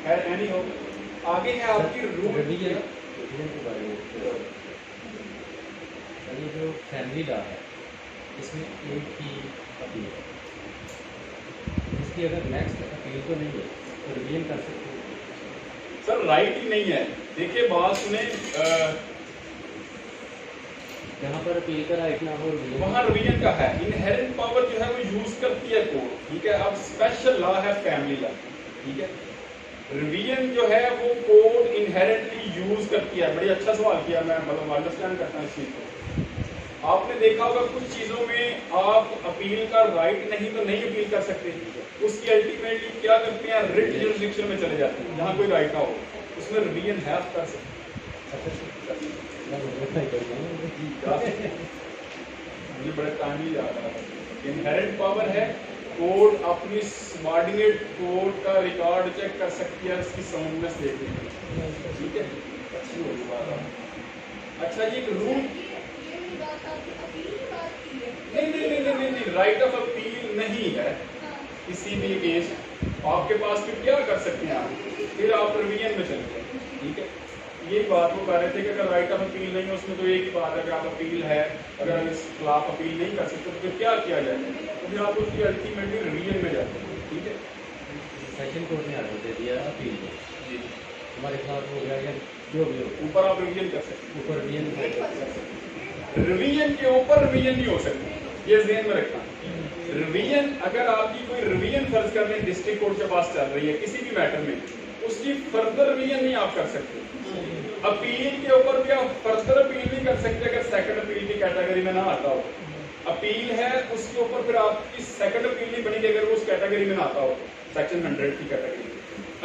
है। एनी हो आगे है आपकी रूल के बारे में। ये जो फैमिली लॉ है इसमें एक ही अपील है, इसकी अगर नेक्स्ट अपील तो नहीं है तो रिवीजन कर सकते हैं। सर राइट ही नहीं है। देखिए बात सुने, जहाँ पर अपील का राइट ना हो वहाँ रिवीजन का है। इनहेरेंट पावर जो है वो यूज करती है कोर्ट, ठीक है। अब स्पेशल लॉ है फैमिली लॉ, ठीक है। रिवीजन जो है वो कोर्ट इनहेरेंटली यूज करती है। बड़ी अच्छा सवाल किया, मैं मतलब अंडरस्टैंड करता हूँ इस चीज को। आपने देखा होगा कुछ चीजों में आप अपील का राइट नहीं तो नहीं अपील कर सकते, उसकी अल्टीमेटली क्या करते हैं, रिट जुरिसडिक्शन में चले जाते हैं जहाँ कोई राइट ना हो, उसमें रिवीजन है आप कर सकते। मुझे बड़ा टाइम ही याद आ रहा है। इनहेरेंट पावर है, कोर्ट अपनी सबऑर्डिनेट कोर्ट का रिकॉर्ड चेक कर सकती है, उसकी साउंडनेस देख लेगी, ठीक है। अच्छी होगी बात। अच्छा ये एक रूल नहीं, राइट ऑफ अपील नहीं है किसी भी केस। आपके पास फिर क्या कर सकते हैं आप, फिर आप रिवीजन में चले जाए, ठीक है। ये बात वो कह रहे थे कि अगर राइट ऑफ अपील नहीं है उसमें तो एक ही बात है कि आप अपील है, अगर इस खिलाफ अपील नहीं कर सकते तो फिर क्या किया जाए, तो फिर आप उसकी अल्टीमेटली रिवीजन में जाते हैं, ठीक है। सेशन कोर्ट ने आर्डर दे दिया अपील में, हमारे खिलाफ हो गया या जो भी हो, ऊपर आप रिवीजन कर सकते हैं, ऊपर रिवीजन रिवीजन के ऊपर रिवीजन नहीं हो सकती, ये ध्यान में रखना। रिवीजन अगर आपकी कोई रिवीजन फर्ज करने डिस्ट्रिक्ट कोर्ट के पास चल रही है किसी भी मैटर में, उसकी फर्दर रिवीजन नहीं आप कर सकते। अपील के ऊपर भी आप फर्दर अपील नहीं कर सकते अगर सेकंड अपील की कैटेगरी में ना आता हो। अपील है उसके ऊपर फिर आपकी सेकंड अपील नहीं बनेगी अगर वो उस कैटेगरी में ना आता हो, सेक्शन 100 की कैटेगरी।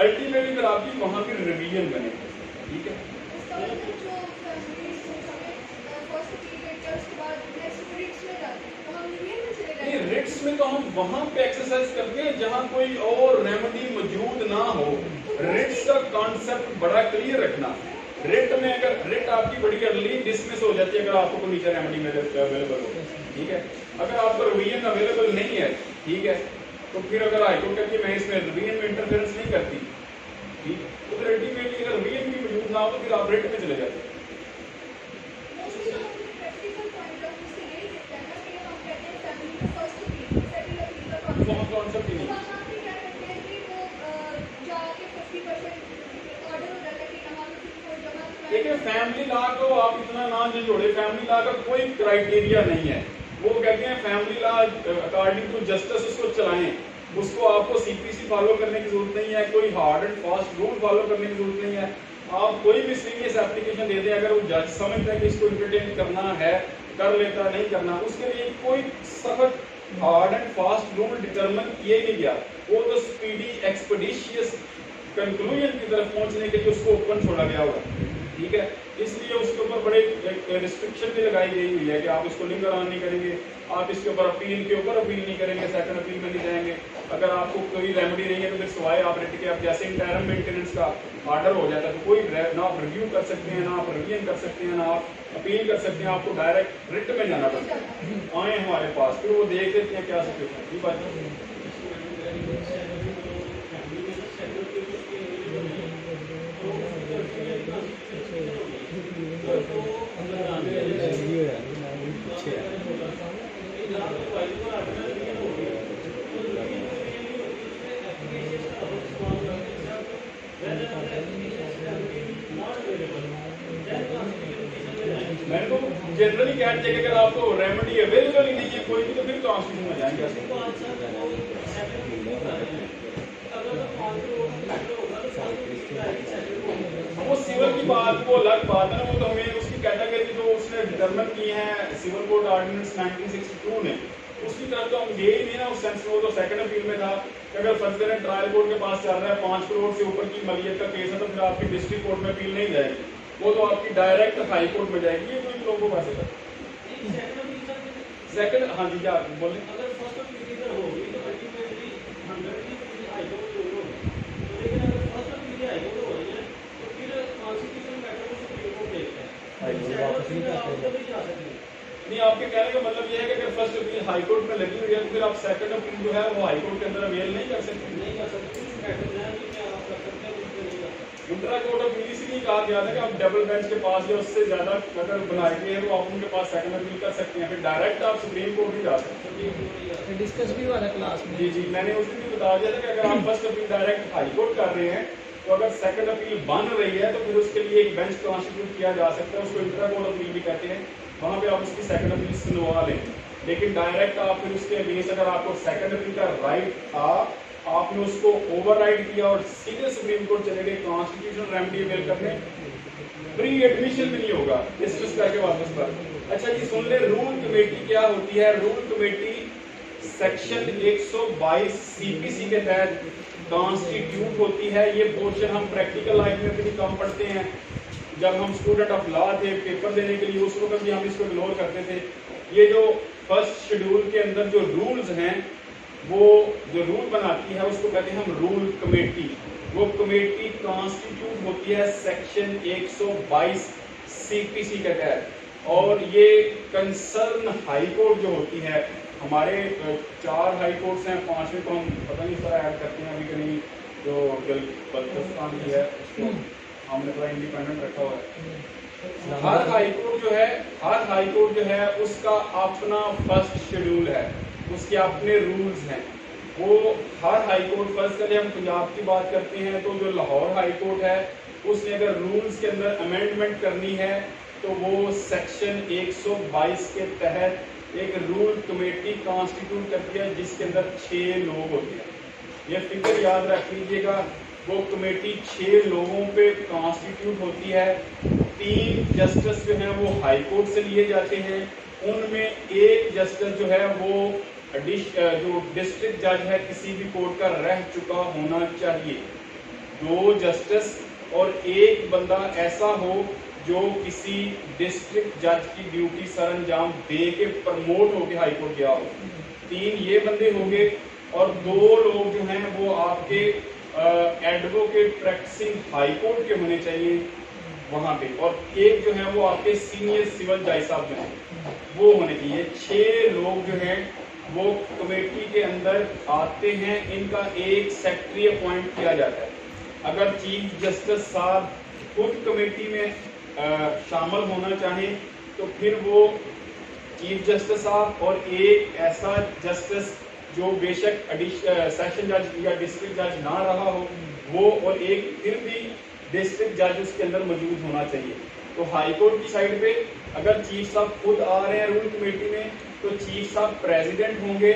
अल्टीमेटली फिर आपकी वहां की रिवीजन बनेगी, ठीक है। रिट्स में तो हम वहां पे एक्सरसाइज करते हैं जहां कोई और रेमेडी मौजूद ना हो। रिट्स का कॉन्सेप्ट बड़ा क्लियर रखना। रिट में अगर रिट आपकी बड़ी अर्ली डिसमिस हो जाती है अगर आपको कोई नीचे रेमेडी में अवेलेबल हो, ठीक है। अगर आपको रिवीजन अवेलेबल नहीं है, ठीक है, तो फिर अगर हाईकोर्ट कहती है मैं इसमें रिवीजन में इंटरफेरेंस नहीं करती, ठीक, तो फिर अल्टीमेटली अगर रिवीजन भी मौजूद ना हो तो फिर आप रिट में चले जाते हैं। कॉन्सेप्ट ही नहीं फैमिली लॉ को आप इतना ना जोड़े, फैमिली लॉ का कोई क्राइटेरिया नहीं है। वो कहते हैं family law according to justice उसको चलाएं, उसको आपको सीपीसी फॉलो करने की जरूरत नहीं है, कोई hard and fast rule follow करने की जरूरत नहीं है। आप कोई भी सीरियस एप्लीकेशन दे दें, अगर वो जज समझता है कि इसको इंटरटेन करना है, कर लेता, नहीं करना, उसके लिए कोई सख्त hard and fast rule determine किए नहीं गया। वो तो स्पीडी एक्सपेडिशियस कंक्लूजन की तरफ पहुंचने के लिए उसको ओपन छोड़ा गया हुआ, ठीक है। इसलिए उसके ऊपर बड़े रिस्ट्रिक्शन भी लगाई गई हुई है कि आप इसको लिंगर ऑन नहीं करेंगे, आप इसके ऊपर अपील के ऊपर अपील नहीं करेंगे, सेकंड अपील में नहीं जाएंगे। अगर आपको कोई रेमेडी नहीं है तो फिर सवाए आप रिट के, आप जैसे इंटरम मेंटेनेंस का ऑर्डर हो जाता है तो कोई ना आप रिव्यू कर सकते हैं, ना आप रिवीजन कर सकते हैं, ना आप अपील कर सकते हैं, आपको डायरेक्ट रिट में जाना पड़ता है। आए हमारे पास, फिर वो देख लेते हैं क्या सिचुएशन है। बात मैंने तो जनरली क्या चाहिए कि अगर आपको रेमेडी अवेलेबल ही नहीं है कोई भी, तो फिर कॉन्स्टिट्यूशन में जाएंगे। वो सिविल की बात, वो अलग बात है ना, वो तो हमें उसकी कैटेगरी जो उसने डिटरमिन की है सिविल कोड ऑर्डिनेंस 1962 ने, उसकी तरफ तो हम गए ही नहीं ना उस सेंस में। वो तो सेकंड अपील में था कि अगर फर्ज करें ट्रायल कोर्ट के पास चल रहा है 5 करोड़ से ऊपर की मलियत का केस है तो फिर आपकी डिस्ट्रिक्ट कोर्ट में अपील नहीं जाएगी, वो तो आपकी डायरेक्ट हाई कोर्ट में जाएगी। ये कोई लोगों को कैसे सेकंड, हाँ जी क्या बोले, अगर फर्स्ट अपील इधर होगी तो अल्टीमेटली 100 की हाई कोर्ट में होगी, लेकिन अगर फर्स्ट अपील हाई कोर्ट हो रही है तो फिर कॉन्स्टिट्यूशनल मैटर को सुप्रीम कोर्ट देखता है, वापस नहीं जा सकते। नहीं, आपके कहने का मतलब ये है कि अगर फर्स्ट अपील हाई कोर्ट में लगी हुई है तो फिर आप सेकंड अपील जो है वो हाई कोर्ट के अंदर अवेल नहीं कर सकते। नहीं कर सकते, कुछ मैटर है कि क्या आप कर सकते हैं, कुछ नहीं कर सकते। इंट्रा कोर्ट ऑफ अपील इसलिए कहा गया था कि आप डबल बेंच के पास या उससे ज्यादा अगर बनाए गए हैं तो आप उनके पास सेकंड अपील कर सकते हैं, फिर डायरेक्ट आप सुप्रीम कोर्ट नहीं जा सकते। डिस्कस भी हुआ था क्लास में। जी, मैंने उस दिन भी बता दिया था कि अगर आप first appeal direct high court कर रहे हैं तो अगर सेकंड अपील बन रही है तो फिर उसके लिए एक बेंच कॉन्स्टिट्यूट किया जा सकता है, उसको इंट्रा कोर्ट अपील भी कहते हैं। वहां पे आप उसकी सेकंड अपील सुनवा लें, लेकिन डायरेक्ट आप फिर उसके अगेंस्ट अगर आपको सेकंड अपील का राइट था, आपने उसको ओवरराइड किया और सीधे सुप्रीम कोर्ट चले गए कॉन्स्टिट्यूशनल रेमेडी अवेल करने, प्री एडमिशन भी नहीं होगा, डिस्कस करके वापस पर। अच्छा जी सुन ले, रूल कमेटी क्या होती है। रूल कमेटी सेक्शन 122 सीपीसी के तहत कॉन्स्टिट्यूट होती है। ये पोर्शन हम प्रैक्टिकल लाइफ में भी कम पढ़ते हैं, जब हम स्टूडेंट ऑफ लॉ थे पेपर देने के लिए उस वक्त भी हम इसको इग्नोर करते थे। ये जो फर्स्ट शेड्यूल के अंदर जो रूल्स हैं, वो जो रूल बनाती है उसको कहते हैं हम रूल कमेटी। वो कमेटी कॉन्स्टिट्यूट होती है सेक्शन 122 सीपीसी के तहत, और ये कंसर्न हाई कोर्ट जो होती है, हमारे 4 हाई कोर्ट्स हैं, 5वें को हम पता नहीं सारा ऐड करते हैं अभी कहीं, जो बल्तिस्तान की है उसको हमने थोड़ा इंडिपेंडेंट रखा हुआ है। हर हाई कोर्ट जो है उसका अपना फर्स्ट शेड्यूल है, उसके अपने रूल्स हैं। वो हर हाई कोर्ट, फर्स्ट करें हम पंजाब की बात करते हैं तो जो लाहौर हाई कोर्ट है उसने अगर रूल्स के अंदर अमेंडमेंट करनी है तो वो सेक्शन 122 के तहत एक रूल कमेटी कॉन्स्टिट्यूट करती है जिसके अंदर 6 लोग होते हैं। ये फिगर याद रख लीजिएगा, वो कमेटी 6 लोगों पे कॉन्स्टिट्यूट होती है। 3 जस्टिस जो हैं वो हाई कोर्ट से लिए जाते हैं, उनमें एक जस्टिस जो है वो जो डिस्ट्रिक्ट जज है किसी भी कोर्ट का रह चुका होना चाहिए। 2 जस्टिस और एक बंदा ऐसा हो जो किसी डिस्ट्रिक्ट जज की ड्यूटी सर अंजाम दे के प्रमोट होके हाई कोर्ट गया हो। 3 ये बंदे होंगे और 2 लोग जो हैं वो आपके एडवोकेट प्रैक्टिसिंग हाई कोर्ट के होने चाहिए वहां पे, और एक जो है वो आपके सीनियर सिविल जज साहब जो हैं वो होने चाहिए। 6 लोग जो हैं वो कमेटी के अंदर आते हैं, इनका एक सेक्रेटरी अपॉइंट किया जाता है। अगर चीफ जस्टिस साहब खुद कमेटी में शामिल होना चाहें तो फिर वो चीफ जस्टिस साहब और एक ऐसा जस्टिस जो बेशक सेशन जज या डिस्ट्रिक्ट जज ना रहा हो वो, और एक फिर भी डिस्ट्रिक्ट जज उसके अंदर मौजूद होना चाहिए। तो हाई कोर्ट की साइड पे अगर चीफ साहब खुद आ रहे हैं रूल कमेटी में तो चीफ साहब प्रेसिडेंट होंगे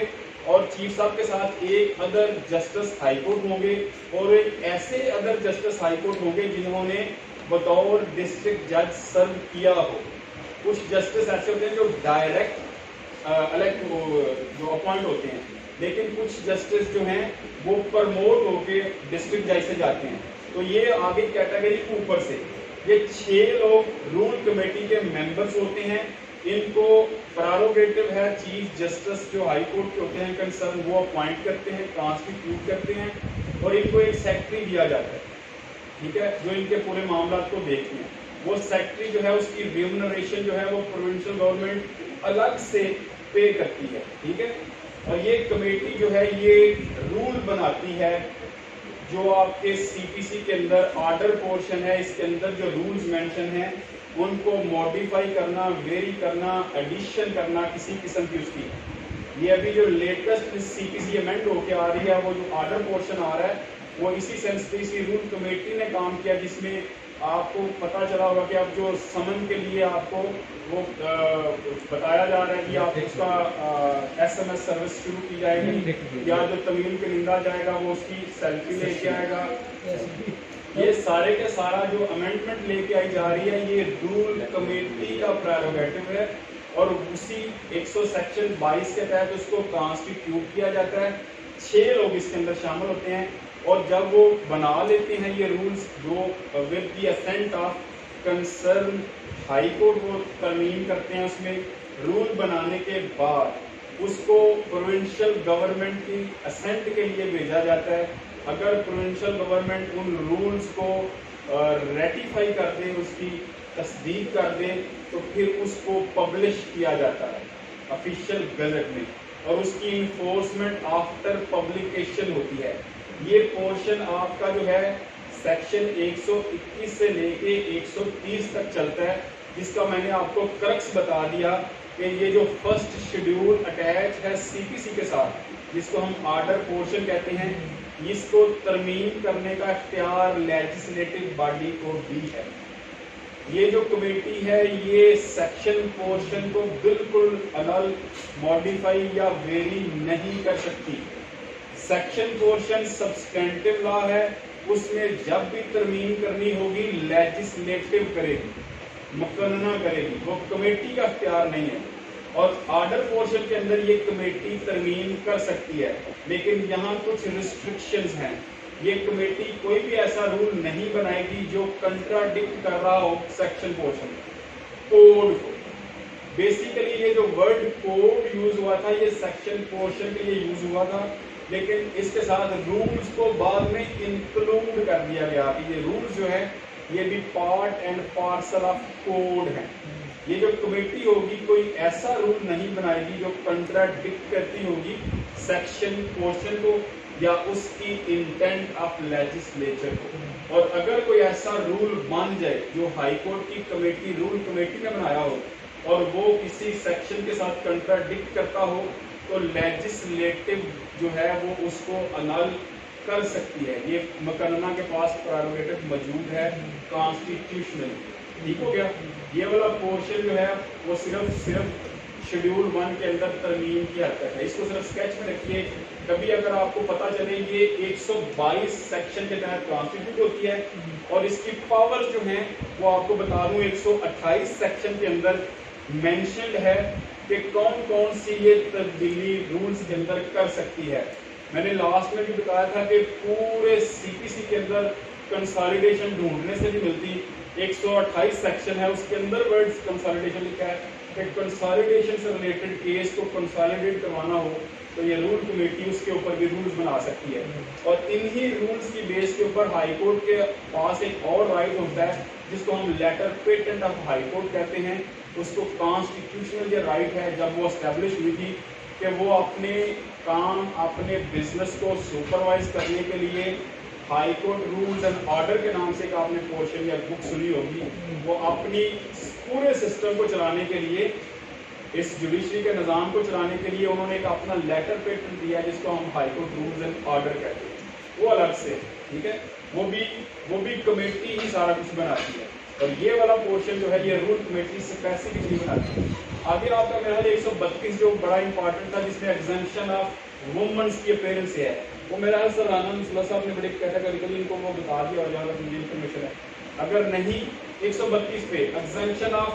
और चीफ साहब के साथ एक अदर जस्टिस हाई कोर्ट होंगे और एक ऐसे अदर जस्टिस हाई कोर्ट होंगे जिन्होंने बतौर डिस्ट्रिक्ट जज सर्व किया हो। कुछ जस्टिस ऐसे होते हैं जो डायरेक्ट अलग जो अपॉइंट होते हैं, लेकिन कुछ जस्टिस जो हैं वो प्रमोट होके डिस्ट्रिक्ट जज से जाते हैं। तो ये आगे कैटेगरी ऊपर से ये 6 लोग रूल कमेटी के मेंबर्स होते हैं। इनको प्रेरोगेटिव है चीफ जस्टिस जो हाई कोर्ट के होते हैं कंसर्न, वो अपॉइंट करते हैं, कॉन्स्टिट्यूट करते हैं और इनको एक सेक्रेटरी दिया जाता है, ठीक है, जो इनके पूरे मामला को देखते हैं। वो सेक्रेटरी जो है उसकी रिम्यूनरेशन जो है वो प्रोविंशियल गवर्नमेंट अलग से पे करती है, ठीक है। और ये कमेटी जो है ये रूल बनाती है जो आपके सीपीसी के अंदर ऑर्डर पोर्शन है, इसके अंदर जो रूल्स मेंशन हैं उनको मॉडिफाई करना, वेरी करना, एडिशन करना किसी किस्म की उसकी। ये अभी जो लेटेस्ट सीपीसी अमेंड होके आ रही है वो जो ऑर्डर पोर्शन आ रहा है वो इसी सेंस पे इसी रूल कमेटी ने काम किया, जिसमें आपको पता चला होगा कि अब जो समन के लिए आपको वो बताया जा रहा है कि आप उसका SMS सर्विस शुरू की जाएगी या जो तमीम के निंदा जाएगा वो उसकी सेल्फी लेके आएगा। ये सारे के सारा जो अमेंडमेंट लेके आई जा रही है ये रूल कमेटी का प्रेरोगेटिव है और उसी 100 सेक्शन 22 के तहत उसको कॉन्स्टिट्यूट किया जाता है। 6 लोग इसके अंदर शामिल होते हैं और जब वो बना लेते हैं ये रूल्स जो with the assent of concern high court वो तरमीम करते हैं, उसमें रूल बनाने के बाद उसको प्रोविंशियल गवर्नमेंट की असेंट के लिए भेजा जाता है। अगर प्रोविंशियल गवर्नमेंट उन रूल्स को रेटिफाई कर दे, उसकी तस्दीक कर दे, तो फिर उसको पब्लिश किया जाता है ऑफिशियल गजट में और उसकी इन्फोर्समेंट आफ्टर पब्लिकेशन होती है। ये पोर्शन आपका जो है सेक्शन 121 से लेके 130 तक चलता है, जिसका मैंने आपको क्रक्स बता दिया कि ये जो फर्स्ट शेड्यूल अटैच है सीपीसी के साथ, जिसको हम ऑर्डर पोर्शन कहते हैं, इसको तरमीम करने का इख्तियार लेजिस्लेटिव बॉडी को भी है। ये जो कमेटी है ये सेक्शन पोर्शन को बिल्कुल अनल, मॉडिफाई या वेरी नहीं कर सकती। सेक्शन पोर्शन सब्सटेंटिव लॉ है, उसमें जब भी तरमीम करनी होगी लेजिस्लेटिव करेगी, मुकन्ना करेगी, वो कमेटी का इख्तियार नहीं है। और ऑर्डर पोर्शन के अंदर ये कमेटी तरमीम कर सकती है, लेकिन यहाँ कुछ रिस्ट्रिक्शंस हैं। ये कमेटी कोई भी ऐसा रूल नहीं बनाएगी जो कंट्राडिक्ट कर रहा हो सेक्शन पोर्शन कोड को। बेसिकली ये जो वर्ड कोड यूज हुआ था ये सेक्शन पोर्शन के लिए यूज हुआ था, लेकिन इसके साथ रूल्स को बाद में इंक्लूड कर दिया गया कि ये रूल्स जो है ये भी part and parcel of code है। ये जो कमेटी होगी कोई ऐसा रूल नहीं बनाएगी जो कंट्राडिक्ट करती होगी सेक्शन पोर्शन को या उसकी इंटेंट ऑफ लेजिस्लेचर को। और अगर कोई ऐसा रूल बन जाए जो हाई कोर्ट की कमेटी रूल कमेटी ने बनाया हो और वो किसी सेक्शन के साथ कंट्राडिक्ट करता हो तो लेजिस्लेटिव जो है वो उसको अनल कर सकती है। ये मुकन्ना के पास प्रेरोगेटिव मौजूद है कॉन्स्टिट्यूशनल, ठीक हो गया। ये वाला पोर्शन जो है वो सिर्फ शेड्यूल 1 के अंदर तरमीम की हद तक है, इसको सिर्फ स्केच में रखिए। कभी अगर आपको पता चले ये 122 सेक्शन के तहत कॉन्स्टिट्यूट होती है और इसकी पावर्स जो हैं वो आपको बता दूं 128 सेक्शन के अंदर मेंशन्ड है कि कौन कौन सी ये तब्दीली रूल्स के अंदर कर सकती है। मैंने लास्ट में भी बताया था कि पूरे सीपीसी के अंदर कंसोलिडेशन ढूंढने से भी मिलती 128 सेक्शन है, उसके अंदर वर्ड्स कंसोलिडेशन लिखा है कि कंसोलिडेशन से रिलेटेड केस को कंसोलिडेट करवाना हो तो ये रूल कमेटी उसके ऊपर भी रूल्स बना सकती है। और इन्हीं रूल्स की बेस के ऊपर हाई कोर्ट के पास एक और राइट होता है जिसको हम letter patent of high court कहते हैं। उसको कॉन्स्टिट्यूशनल ये राइट है जब वो एस्टेब्लिश हुई थी कि वो अपने काम अपने बिजनेस को सुपरवाइज करने के लिए high court rules and order के नाम से एक आपने पोर्शन या बुक सुनी होगी, वो अपनी पूरे सिस्टम को चलाने के लिए इस जुडिशरी के निज़ाम को चलाने के लिए उन्होंने एक अपना लेटर पेटेंट दिया जिसको हम high court rules and order कहते हैं, वो अलग से, ठीक है। वो भी कमेटी ही सारा कुछ बनाती है। और ये वाला पोर्शन जो है ये रूल कमेटी स्पेसिफिकली बनाती है। आगे आपका मेरा 132 जो बड़ा इंपॉर्टेंट था जिसमें एग्जेम्पशन ऑफ वुमेन्स की अपीयरेंस है, वो मेरा सर राना मिसला साहब ने बड़े कैटेगरिकली इनको वो बता दिया और जहाँ तक मुझे इन्फॉर्मेशन है। अगर नहीं 132 पे एग्जेम्पशन ऑफ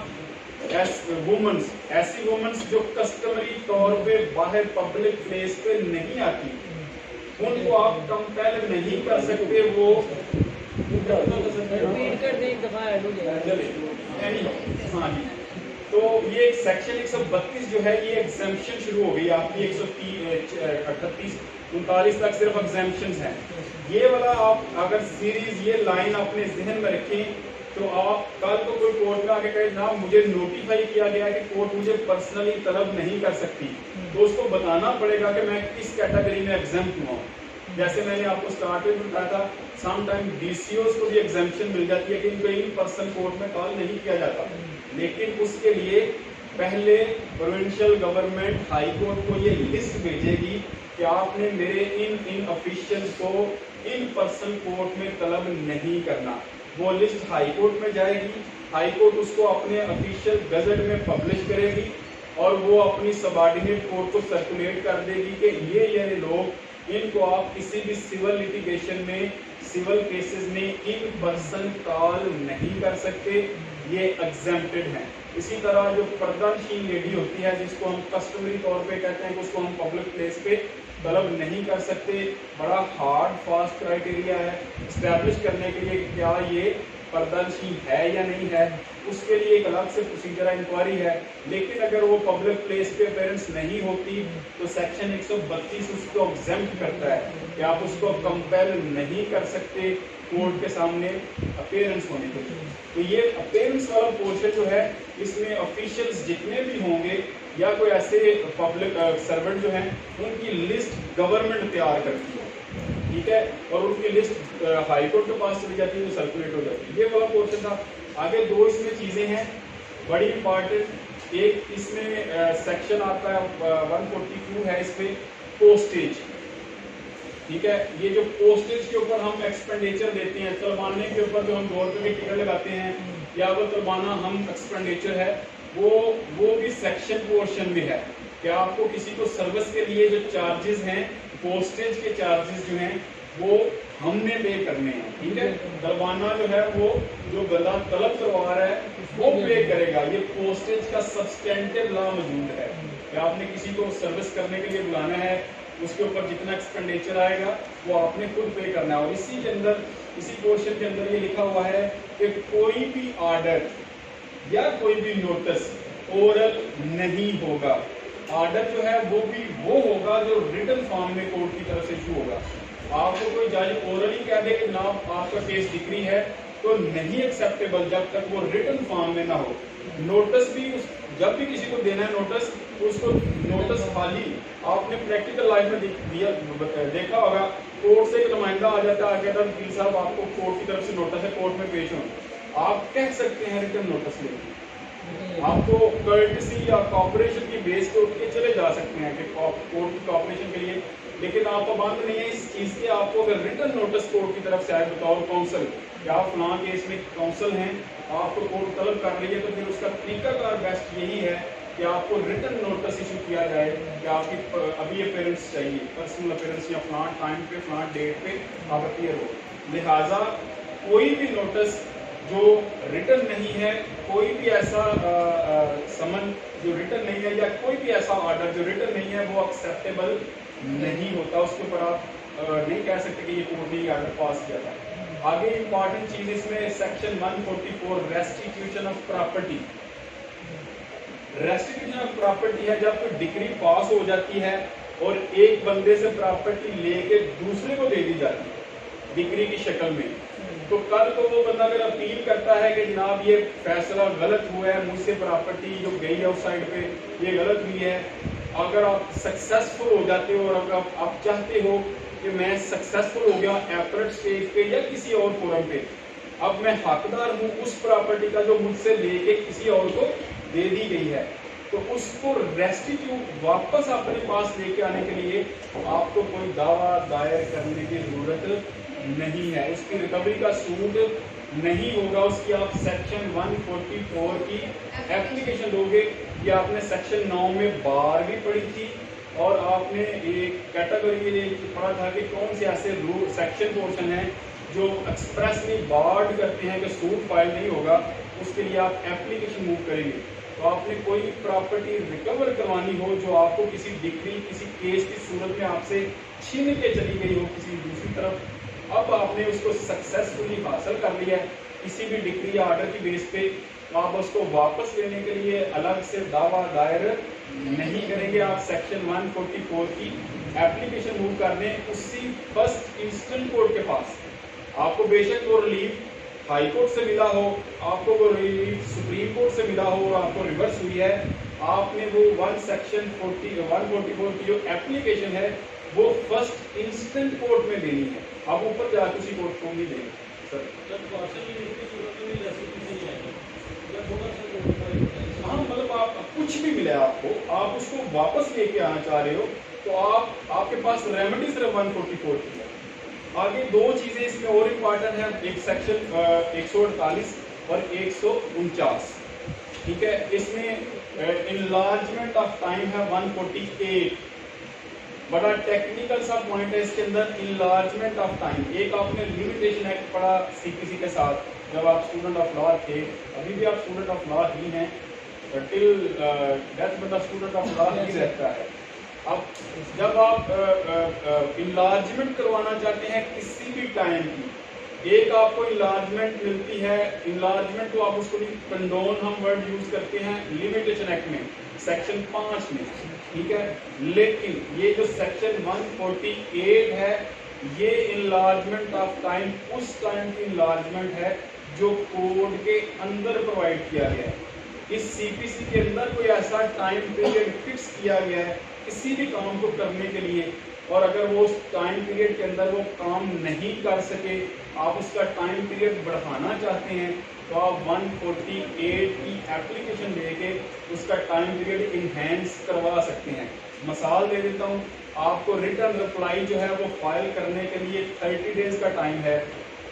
वुमेन्स, ऐसी वुमेन्स जो कस्टमरी तौर पे बाहर पब्लिक प्लेस पे नहीं आती, उनको आप कंपेल नहीं कर सकते। वो रिपीट कर दे एक दफा ऐड हो जाएगा। हाँ जी, तो ये सेक्शन 132 जो है ये एग्जेम्पशन शुरू हो गई आपकी 138 39 तक सिर्फ एग्जेम्पशंस हैं। ये वाला आप अगर सीरीज ये लाइन अपने जहन में रखें तो आप कल को कोई कोर्ट में आके कहे ना मुझे नोटिफाई किया गया है कि कोर्ट मुझे पर्सनली तलब नहीं कर सकती, तो उसको बताना पड़ेगा कि मैं किस कैटेगरी में एग्जेम्प्ट हुआ हूँ। जैसे मैंने आपको स्टार्ट में बताया था, सम टाइम डीसीओस को भी एग्जेम्पशन मिल जाती है कि इनको इन पर्सन कोर्ट में कॉल नहीं किया जाता, लेकिन उसके लिए पहले प्रोविंशियल गवर्नमेंट हाई कोर्ट को ये लिस्ट भेजेगी कि आपने मेरे इन ऑफिशियल्स को इन पर्सन कोर्ट में तलब नहीं करना। वो लिस्ट हाई कोर्ट में जाएगी, हाई कोर्ट उसको अपने ऑफिशियल गजट में पब्लिश करेगी और वो अपनी सबऑर्डिनेट कोर्ट को सर्कुलेट कर देगी कि ये लोग, इनको आप किसी भी सिविल लिटिगेशन में, सिविल केसेस में इन पर्सन कॉल नहीं कर सकते, ये एग्जेम्प्टेड हैं। इसी तरह जो पर्दानशीन लेडी होती है जिसको हम कस्टमरी तौर पे कहते हैं कि उसको हम पब्लिक प्लेस पे तलब नहीं कर सकते, बड़ा हार्ड फास्ट क्राइटेरिया है इस्टेब्लिश करने के लिए कि क्या ये पर्दानशीन है या नहीं है, उसके लिए एक अलग से प्रोसीजर इंक्वायरी है। लेकिन अगर वो पब्लिक प्लेस पे अपीयरेंस नहीं होती तो सेक्शन 132 उसको एग्जेम्प्ट करता है कि आप उसको कंपेल नहीं कर सकते कोर्ट के सामने अपीयरेंस होने के लिए। तो ये अपीयरेंस वाला पोर्शन जो है इसमें ऑफिशियल्स जितने भी होंगे या कोई ऐसे पब्लिक सर्वेंट जो हैं उनकी लिस्ट गवर्नमेंट तैयार करती है, ठीक है, और उनकी लिस्ट हाई कोर्ट के पास चली जाती है, जो सर्कुलेट हो जाती है। ये वाला पोर्शन था। आगे दो इसमें चीजें हैं बड़ी इंपॉर्टेंट। एक इसमें सेक्शन आता है 142 है, इसमें पोस्टेज, ठीक है। ये जो पोस्टेज के ऊपर हम एक्सपेंडिचर देते हैं, चलवाने के ऊपर जो हम 2 रुपए के टिकट लगाते हैं या वो चलवाना हम एक्सपेंडिचर है, वो भी सेक्शन पोर्शन में है कि आपको किसी को सर्विस के लिए जो चार्जेस हैं, पोस्टेज के चार्जेस जो हैं वो हमने पे करने हैं, ठीक है। दरबाना जो है वो जो बंदा तलब करवा रहा है वो पे करेगा। ये पोस्टेज का सब्सटेंटिव लॉ मौजूद है कि आपने किसी को सर्विस करने के लिए बुलाना है, उसके ऊपर जितना एक्सपेंडिचर आएगा वो आपने खुद पे करना है। और इसी के अंदर, इसी पोर्शन के अंदर ये लिखा हुआ है कि कोई भी ऑर्डर या कोई भी नोटिस ओरल नहीं होगा। ऑर्डर जो है वो भी वो होगा जो रिटन फॉर्म में कोर्ट की तरफ से इशू होगा। आपको कोई जज ओरली कह दे कि जनाब आपका केस डिक्री है तो नहीं एक्सेप्टेबल जब तक वो रिटन फॉर्म में ना हो। नोटिस भी जब भी किसी को देना है नोटिस, उसको नोटिस खाली आपने प्रैक्टिकल लाइफ में देखा होगा, कोर्ट से एक नुमाइंदा आ जाता है, कहता है वकील साहब आपको कोर्ट की तरफ से नोटिस है, कोर्ट में पेश हो। आप कह सकते हैं रिटन नोटिस लेके, आपको कर्टसी या कॉपरेशन की बेस पे उठ के चले जा सकते हैं कि कोर्ट की कॉपरेशन के लिए, लेकिन आप पाबंद नहीं है इस चीज के। आपको अगर रिटन नोटिस कोर्ट की तरफ से आए बतौर काउंसिल कि आप फलां केस में काउंसिल हैं, आपको कोर्ट तलब कर रही है, तो फिर उसका तरीकाकार बेस्ट यही है कि आपको रिटन नोटिस इशू किया जाए कि आपकी अभी अपीयरेंस चाहिए, पर्सनल अपीयरेंस या फलां टाइम पे फलां डेट पे आप अपीयर हो। लिहाजा कोई भी नोटिस जो रिटन नहीं है, कोई भी ऐसा समन जो रिटन नहीं है या कोई भी ऐसा ऑर्डर जो रिटन नहीं है वो एक्सेप्टेबल नहीं होता। उसके ऊपर आप नहीं कह सकते कि ये कोर्ट ने ऑर्डर पास किया था। आगे इंपॉर्टेंट चीज इसमें section 144 restitution of property. Restitution of property है जब कोई डिक्री पास हो जाती है और एक बंदे से प्रॉपर्टी लेके दूसरे को दे दी जाती है डिक्री की शक्ल में, तो कल को वो बंदा अगर अपील करता है कि जनाब ये फैसला गलत हुआ है, मुझसे प्रॉपर्टी जो गई है उस साइड पे ये गलत हुई है, अगर आप सक्सेसफुल हो जाते हो और अगर आप चाहते हो कि मैं सक्सेसफुल हो गया एपरेट स्टेज पे या किसी और फोरम पे, अब मैं हकदार हूँ उस प्रॉपर्टी का जो मुझसे लेके किसी और को दे दी गई है, तो उसको रेस्टिट्यूट वापस अपने पास लेके आने के लिए आपको कोई दावा दायर करने की जरूरत नहीं है। उसकी रिकवरी का सूट नहीं होगा उसकी आप सेक्शन 144 की एप्लीकेशन दोगे। ये आपने सेक्शन 9 में बार भी पढ़ी थी और आपने एक कैटेगरी के लिए पढ़ा था कि कौन से ऐसे रूल सेक्शन पोर्शन है जो एक्सप्रेसली बार्ड करते हैं कि सूट फाइल नहीं होगा, उसके लिए आप एप्लीकेशन मूव करेंगे। तो आपने कोई प्रॉपर्टी रिकवर करवानी हो जो आपको किसी डिग्री किसी केस की सूरत में आपसे छीन के चली गई हो किसी दूसरी तरफ, अब आपने उसको सक्सेसफुली हासिल कर लिया है किसी भी डिग्री या आर्डर की बेस पे, तो आप उसको वापस लेने के लिए अलग से दावा दायर नहीं करेंगे। आप सेक्शन 144 की एप्लीकेशन मूव करने उसी फर्स्ट इंस्टेंट कोर्ट के पास, आपको बेशक वो रिलीफ हाई कोर्ट से मिला हो, आपको वो रिलीफ सुप्रीम कोर्ट से मिला हो और आपको रिवर्स हुई है, आपने वो सेक्शन 144 की जो एप्लीकेशन है वो फर्स्ट इंस्टेंट कोर्ट में देनी है। आप ऊपर जाकर उसी कोर्ट को नहीं देंगे सर। जब पार्सल यूनिट की सूरत में रेसिपी नहीं आएगी, जब थोड़ा सा modified होता है। हाँ, मतलब आप कुछ भी मिला आपको, आप उसको वापस लेके आना चाह रहे हो तो आपके पास रेमेडी सिर्फ 144 की है। आगे दो चीजें इसमें और इम्पॉर्टेंट है, एक सेक्शन 148 और 149, ठीक है। इसमें इनलार्जमेंट ऑफ टाइम है 148, बड़ा टेक्निकल सा पॉइंट है इसके अंदर, इनलार्जमेंट ऑफ टाइम। एक आपने लिमिटेशन एक्ट पढ़ा सीपीसी के साथ जब आप स्टूडेंट ऑफ लॉ थे, अभी भी आप स्टूडेंट ऑफ लॉ ही हैं, टिल डेथ बंदा स्टूडेंट ऑफ लॉ ही रहता है। अब जब आप इनलार्जमेंट करवाना चाहते हैं किसी भी टाइम की, एक आपको इनलार्जमेंट मिलती है, इनलार्जमेंट तो आप उसको भी कंडोन हम वर्ड यूज करते हैं लिमिटेशन एक्ट में सेक्शन 5 में, ठीक है। लेकिन ये जो सेक्शन 148 है ये इनलार्जमेंट ऑफ टाइम उस टाइम की इनलार्जमेंट है जो कोड के अंदर प्रोवाइड किया गया है। इस सीपीसी के अंदर कोई ऐसा टाइम पीरियड फिक्स किया गया है किसी भी काम को करने के लिए, और अगर वो उस टाइम पीरियड के अंदर वो काम नहीं कर सके, आप उसका टाइम पीरियड बढ़ाना चाहते हैं, तो आप 148 की एप्लीकेशन देके उसका टाइम पीरियड इनहेंस करवा सकते हैं। मिसाल दे देता हूँ, आपको रिटर्न रिप्लाई जो है वो फाइल करने के लिए 30 डेज का टाइम है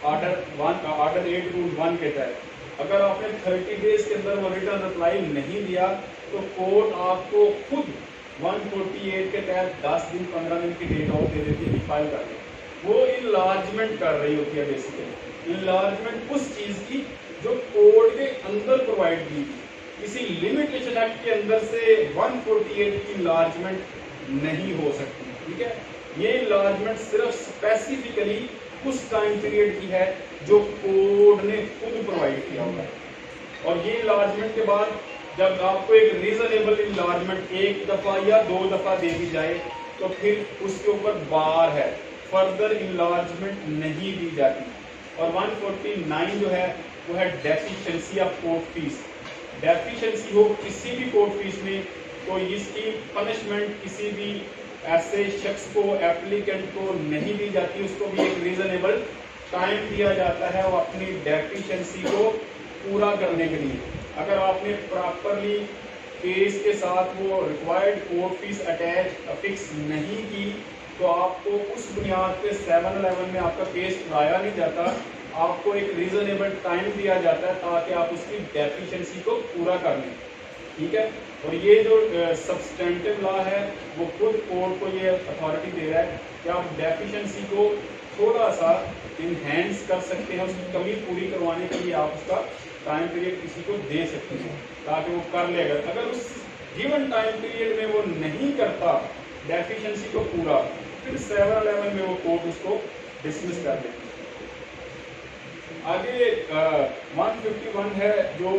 ऑर्डर 8 रूल 1 के तहत। अगर आपने 30 डेज के अंदर वो रिटर्न रिप्लाई नहीं दिया तो कोर्ट आपको खुद 148 के तहत 10 दिन 15 दिन की डेट और दे देती है फाइल करने। वो इनलार्जमेंट कर रही होती है बेसिकली, इनलार्जमेंट उस चीज की जो कोड के अंदर प्रोवाइड की थी। किसी लिमिटेशन एक्ट के अंदर से 148 की इनलार्जमेंट नहीं हो सकती, ठीक है। ये इनलार्जमेंट सिर्फ स्पेसिफिकली उस टाइम पीरियड की है जो कोड ने खुद प्रोवाइड किया होगा है। और ये इनलार्जमेंट के बाद जब आपको एक रीजनेबल इनलार्जमेंट एक दफा या 2 दफा दे दी जाए तो फिर उसके ऊपर बार है, फर्दर इनलार्जमेंट नहीं दी जाती। और 149 जो है वो है deficiency of court fees. Deficiency हो किसी भी कोर्ट फीस में तो इसकी पनिशमेंट किसी भी ऐसे शख्स को एप्लीकेंट को नहीं दी जाती, उसको भी एक रीजनेबल टाइम दिया जाता है वो अपनी डेफिशिएंसी को पूरा करने के लिए। अगर आपने प्रॉपरली केस के साथ वो required court fees attach affix नहीं की तो आपको उस बुनियाद पे 711 में आपका केस उठाया नहीं जाता, आपको एक रीजनेबल टाइम दिया जाता है ताकि आप उसकी डेफिशिएंसी को पूरा कर लें, ठीक है। और ये जो सब्सटेंटिव लॉ है वो खुद कोर्ट को ये अथॉरिटी दे रहा है कि आप डेफिशिएंसी को थोड़ा सा इनहेंस कर सकते हैं, उसकी कमी पूरी करवाने के लिए आप उसका टाइम पीरियड किसी को दे सकते हैं ताकि वो कर ले। अगर उस गिवन टाइम पीरियड में वो नहीं करता डेफिशिएंसी को पूरा, फिर 711 में वो कोर्ट उसको डिसमिस कर देती है। आगे 151 है जो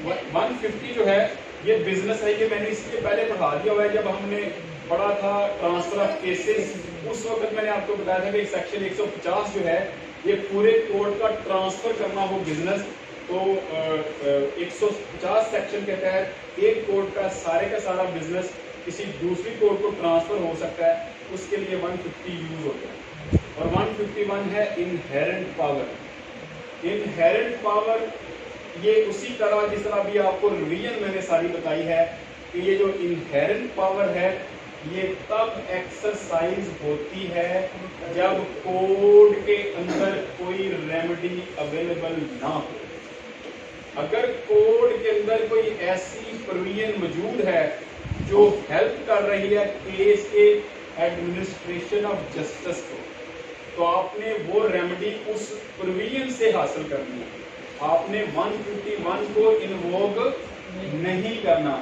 150 जो है ये बिजनेस है, ये मैंने इसके पहले पढ़ा दिया हुआ है। जब हमने पढ़ा था ट्रांसफर ऑफ केसेस उस वक्त मैंने आपको बताया था कि सेक्शन 150 जो है ये पूरे कोर्ट का ट्रांसफर करना हो बिजनेस, तो 150 सेक्शन के तहत एक कोर्ट का सारा बिजनेस किसी दूसरी कोर्ट को ट्रांसफर हो सकता है, उसके लिए 150 यूज होता है। और 151 है इनहेरेंट पावर। इनहेरेंट पावर ये उसी तरह जिस तरह अभी आपको रिवीजन मैंने सारी बताई है कि ये जो इनहेरेंट पावर है ये तब एक्सरसाइज होती है जब कोड के अंदर कोई रेमेडी अवेलेबल ना हो। अगर कोड के अंदर कोई ऐसी प्रोविजन मौजूद है जो हेल्प कर रही है केस के एडमिनिस्ट्रेशन ऑफ जस्टिस को, तो आपने वो रेमेडी उस प्रोविजन से हासिल करनी है। आपने 151 को इन्वोक नहीं करना।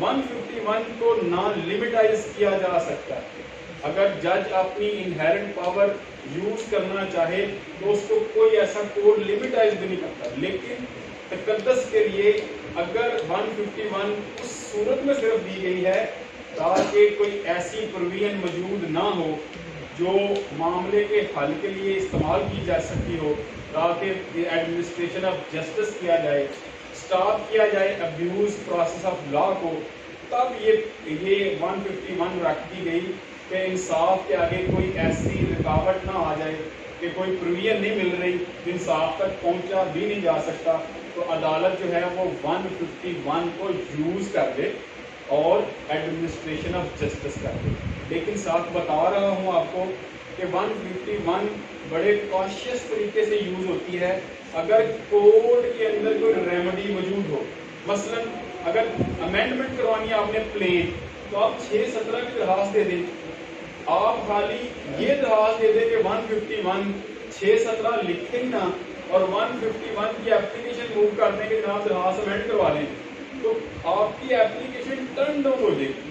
151 को ना लिमिटाइज किया जा सकता है। अगर जज अपनी इनहेरेंट पावर यूज करना चाहे तो उसको कोई ऐसा कोड लिमिटाइज भी नहीं करता, लेकिन तकद्दस के लिए अगर 151 उस सूरत में सिर्फ दी गई है ताकि कोई ऐसी प्रोविजन मौजूद ना हो जो मामले के हल के लिए इस्तेमाल की जा सकती हो, ताकि एडमिनिस्ट्रेशन ऑफ जस्टिस किया जाए, स्टॉप किया जाए अब्यूज प्रोसेस ऑफ लॉ को, तब ये 151 रख दी गई कि इंसाफ के आगे कोई ऐसी रुकावट ना आ जाए कि कोई प्रोविजन नहीं मिल रही, इंसाफ तक पहुंचा भी नहीं जा सकता, तो अदालत जो है वो 151 को यूज कर दे और एडमिनिस्ट्रेशन ऑफ जस्टिस कर दे। लेकिन साथ बता रहा हूँ आपको कि 151 बड़े कॉशियस तरीके से यूज होती है अगर कोड के अंदर कोई रेमेडी मौजूद हो। मसलन अगर अमेंडमेंट करवानी है आपने प्लेन, तो आप 617 की दरखास्त दे दें। आप खाली ये दरखास्त दे दें कि 151 617 लिखें ही ना और 151 की एप्लीकेशन मूव कर दें कि जनाब दरखास्त अमेंड करवा लें, तो आपकी एप्लीकेशन टर्न डाउन हो जाएगी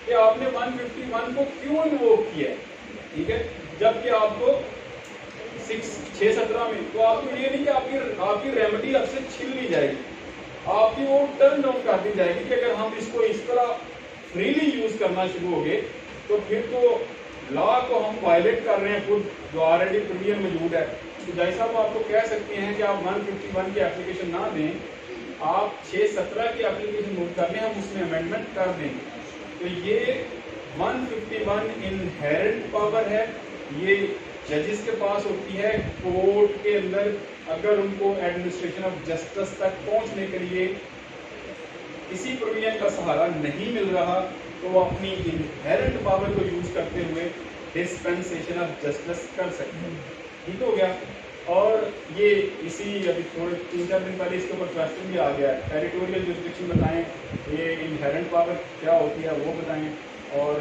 कि आपने 151 को क्यों इन्वोक किया है। ठीक है, जबकि आपको 617 में तो आपको ये नहीं कि आपकी रेमेडी आपसे छीन ली जाएगी, आपकी वो टर्न डाउन कर दी जाएगी कि अगर हम इसको इस तरह फ्रीली यूज करना शुरू हो गए तो फिर तो लॉ को हम वायलेट कर रहे हैं खुद, जो ऑलरेडी प्रोविजन मौजूद है। तो जैसा साहब आपको कह सकते हैं कि आप 151 की एप्लीकेशन ना दें, आप 617 की एप्लीकेशन मूव कर लें, हम उसमें अमेंडमेंट कर देंगे। तो ये 151 इनहेरेंट पावर है, ये जजेस के पास होती है। कोर्ट के अंदर अगर उनको एडमिनिस्ट्रेशन ऑफ जस्टिस तक पहुंचने के लिए किसी प्रोविजन का सहारा नहीं मिल रहा तो वो अपनी इनहेरेंट पावर को यूज करते हुए डिस्पेंसेशन ऑफ जस्टिस कर सकते हैं। ठीक हो गया। और ये इसी अभी थोड़े 3-4 दिन पहले इसके ऊपर क्वेश्चन भी आ गया है, टेरिटोरियल जुरिस्डिक्शन बताएं, ये इनहेरेंट पावर क्या होती है वो बताएं, और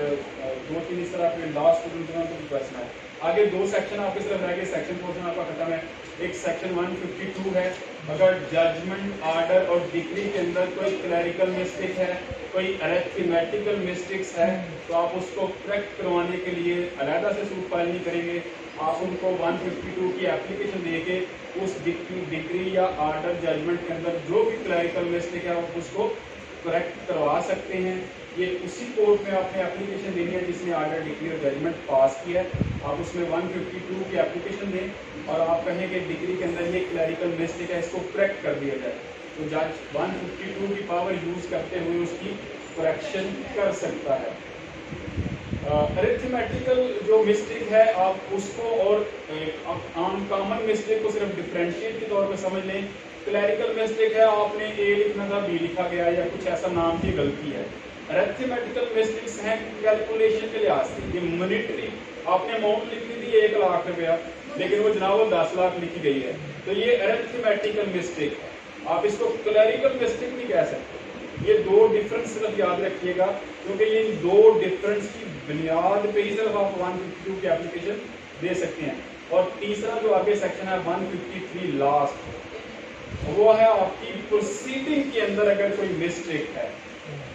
2-3 इस तरह अपने लॉ स्टूडेंट्स को भी क्वेश्चन है। आगे 2 सेक्शन आपके सिर्फ रह गए, सेक्शन पोर्शन आपका खत्म है। एक सेक्शन 152 है, अगर जजमेंट ऑर्डर और डिक्री के अंदर कोई क्लैरिकल मिस्टेक है, कोई अरिथमेटिकल मिस्टेक्स है, तो आप उसको करेक्ट करवाने के लिए अलहदा से सूट फाइल नहीं करेंगे, आप उनको 152 की एप्लीकेशन देके उस डिक्री या ऑर्डर जजमेंट के अंदर जो भी क्लैरिकल मिस्टेक है आप उसको करेक्ट करवा सकते हैं। ये उसी कोर्ट में आपने एप्लीकेशन देनी है जिसने ऑर्डर डिक्री और जजमेंट पास किया है, आप उसमें 152 की एप्लीकेशन दें और आप कहें कि डिक्री के अंदर ये क्लैरिकल मिस्टेक है, इसको करेक्ट कर दिया जाए, तो जज 152 की पावर यूज करते हुए उसकी करेक्शन कर सकता है। अरिथमेटिकल जो मिस्टेक है आप उसको और कॉमन मिस्टेक को सिर्फ डिफरेंशिएट के तौर पे समझ लें। क्लैरिकल मिस्टेक है, आपने ए लिखना था बी लिखा गया या कुछ ऐसा नाम की गलती है। अरिथमेटिकल मिस्टेक्स हैं कैलकुलेशन के लिहाज से, ये मॉनिटरी आपने अमाउंट लिखी थी 1 लाख रुपया लेकिन वो जनाब वो 10 लाख लिखी गई है, तो ये अरिथमेटिकल मिस्टेक है, आप इसको क्लैरिकल मिस्टेक नहीं कह सकते। ये 2 डिफरेंस सिर्फ याद रखिएगा, क्योंकि ये 2 डिफरेंस की बुनियाद पे ही सिर्फ आप 152 की एप्लीकेशन दे सकते हैं। और तीसरा जो आगे सेक्शन है 153 लास्ट, वो है आपकी प्रोसीडिंग के अंदर अगर कोई मिस्टेक है,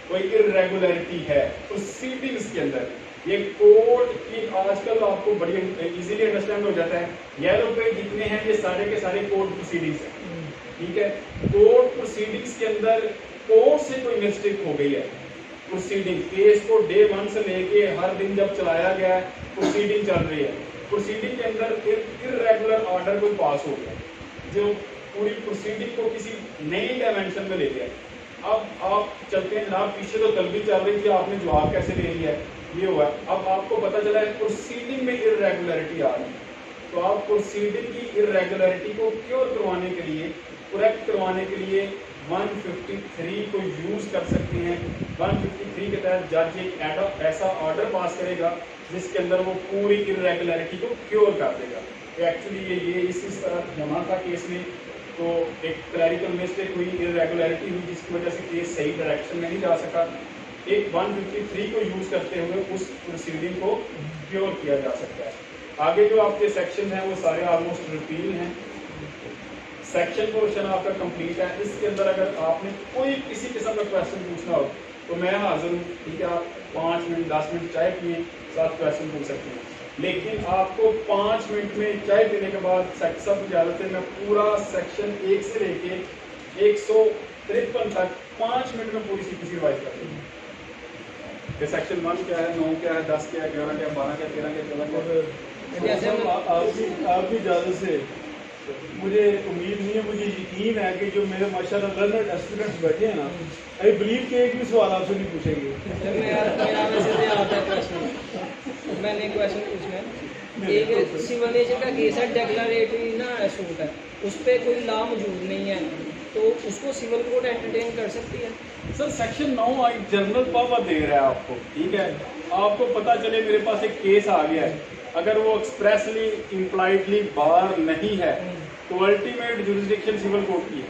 कोई इरेगुलरिटी है प्रोसीडिंग्स के अंदर, ये कोर्ट की आजकल आपको बड़ी इजीली अंडरस्टैंड हो जाता है। येलो पे जितने हैं ये सारे के सारे कोर्ट प्रोसीडिंग्स हैं। ठीक है, कोर्ट प्रोसीडिंग्स के अंदर कोर्ट से कोई मिस्टेक हो गई है, प्रोसीडिंग केस को डे 1 से लेके हर दिन जब चलाया गया है प्रोसीडिंग चल रही है, प्रोसीडिंग के अंदर इरेगुलर ऑर्डर कोई पास हो गया जो पूरी प्रोसीडिंग को किसी नई डायमेंशन में ले गया। अब आप चलते हैं जनाब, पीछे तो तलबी चल रही थी, आपने जवाब कैसे ले लिया है, ये हुआ। अब आपको पता चला है प्रोसीडिंग में इरेगुलरिटी आ रही है, तो आप प्रोसीडिंग की इरेगुलरिटी को क्योर करवाने के लिए, करेक्ट करवाने के लिए 153 को यूज कर सकते हैं। 153 के तहत जज एक ऐसा ऑर्डर पास करेगा जिसके अंदर वो पूरी इरेगुलरिटी को क्योर कर देगा। तो एक्चुअली ये इस तरह होना था केस में, तो एक क्लैरिकल मिस्टेक हुई, इरेगुलरिटी हुई, जिसकी वजह से केस सही डायरेक्शन में नहीं जा सका। एक 153 को यूज करते हुए उस प्रोसीडिंग को क्योर किया जा सकता है। आगे जो आपके सेक्शन हैं वो सारे ऑलमोस्ट रिपील हैं। सेक्शन पोर्शन आपका कंप्लीट है। इसके अंदर अगर आपने कोई किसी किस्म का क्वेश्चन पूछना हो तो मैं हाजिर हूँ, ठीक है। आप 5 मिनट 10 मिनट चाय पिए, साथ क्वेश्चन पूछ सकते हैं, लेकिन आपको 5 मिनट में चाय पीने के बाद सब इजाजत है मैं पूरा सेक्शन 1 से लेके 153 तक 5 मिनट में पूरी सीपीसी रिवाइज कर दूँगा। सेक्शन 1 क्या है, 9 क्या है, 10 क्या है, 11 क्या है, 12 क्या है, 13 क्या है, 14 क्या है। आपकी इजाज़त से मुझे उम्मीद नहीं है, मुझे यकीन है कि जो मेरे माशाल्लाह लर्नड स्टूडेंट्स बैठे हैं ना, आई बिलीव कि एक भी सवाल आपसे नहीं पूछेंगे। मैंने एक क्वेश्चन पूछना है। एक सिविलाइजेशन का केस है, डेक्लरेटरी ना सूट है, उस पर कोई लॉ मौजूद नहीं है, तो उसको सिविल कोर्ट एंटरटेन कर सकती है? सर सेक्शन 9 एक जनरल पावर दे रहा है आपको, ठीक है। आपको पता चले मेरे पास एक केस आ गया है, अगर वो एक्सप्रेसली इम्प्लाइडली बार नहीं है तो अल्टीमेट जुरिसडिक्शन सिविल कोर्ट की है,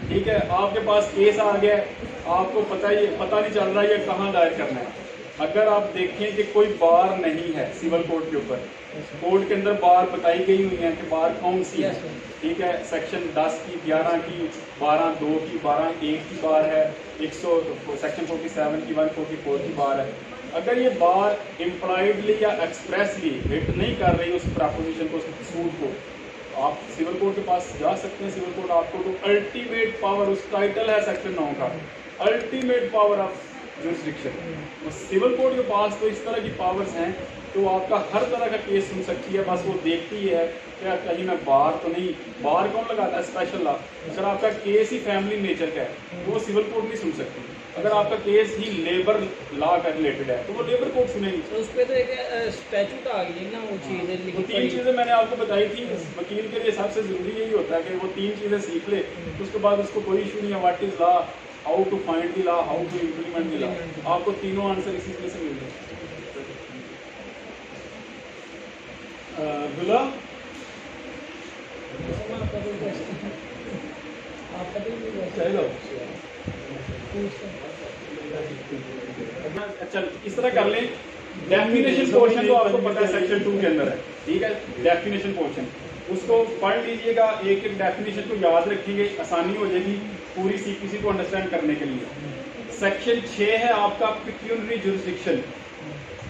ठीक है। आपके पास केस आ गया है, आपको पता नहीं चल रहा है ये कहाँ दायर करना है। अगर आप देखें कि कोई बार नहीं है सिविल कोर्ट के ऊपर, कोर्ट के अंदर बार बताई गई हुई है कि बार कौन सी है, ठीक है। सेक्शन 10 की, 11 की, 12(2) की, 12(1) की बार है, 100 सेक्शन 47 की, 144 की बार है। अगर ये बार इम्प्लाइडली या एक्सप्रेसली हिट नहीं कर रही उस प्रपोजिशन को, उस सूट को, आप सिविल कोर्ट के पास जा सकते हैं। सिविल कोर्ट आपको तो अल्टीमेट पावर, उस टाइटल है सेक्शन 9 का, ultimate power of jurisdiction. Civil court के पास तो इस तरह की पावर्स हैं तो आपका हर तरह का केस सुन सकती है। बस वो देखती है क्या कहीं मैं बार तो नहीं, बार कौन लगाता है, स्पेशल लॉ। अगर आपका केस ही फैमिली नेचर का है तो वो सिविल कोर्ट नहीं सुन सकती। अगर आपका केस ही लेबर लॉ का रिलेटेड है तो वो लेबर कोर्ट सुनेगी। तो उस पर तो एक स्टैचूट आ गई है ना, वो चीज़ें लिखी। 3 चीज़ें मैंने आपको बताई थी। वकील के लिए सबसे ज़रूरी यही होता है कि वो 3 चीज़ें सीख ले, उसके बाद उसको कोई इशू नहीं है। What is law, how to find the law, how to implement the law. आपको तीनों आंसर इसी में से मिल जाए। दुला अच्छा इस तरह कर लें, डेफिनेशन पोर्शन तो आपको पता है सेक्शन 2 के अंदर है, ठीक है। डेफिनेशन पोर्शन उसको पढ़ लीजिएगा, एक एक डेफिनेशन को याद रखेंगे, आसानी हो जाएगी पूरी सीपीसी को अंडरस्टैंड करने के लिए। सेक्शन 6 है आपका pecuniary jurisdiction.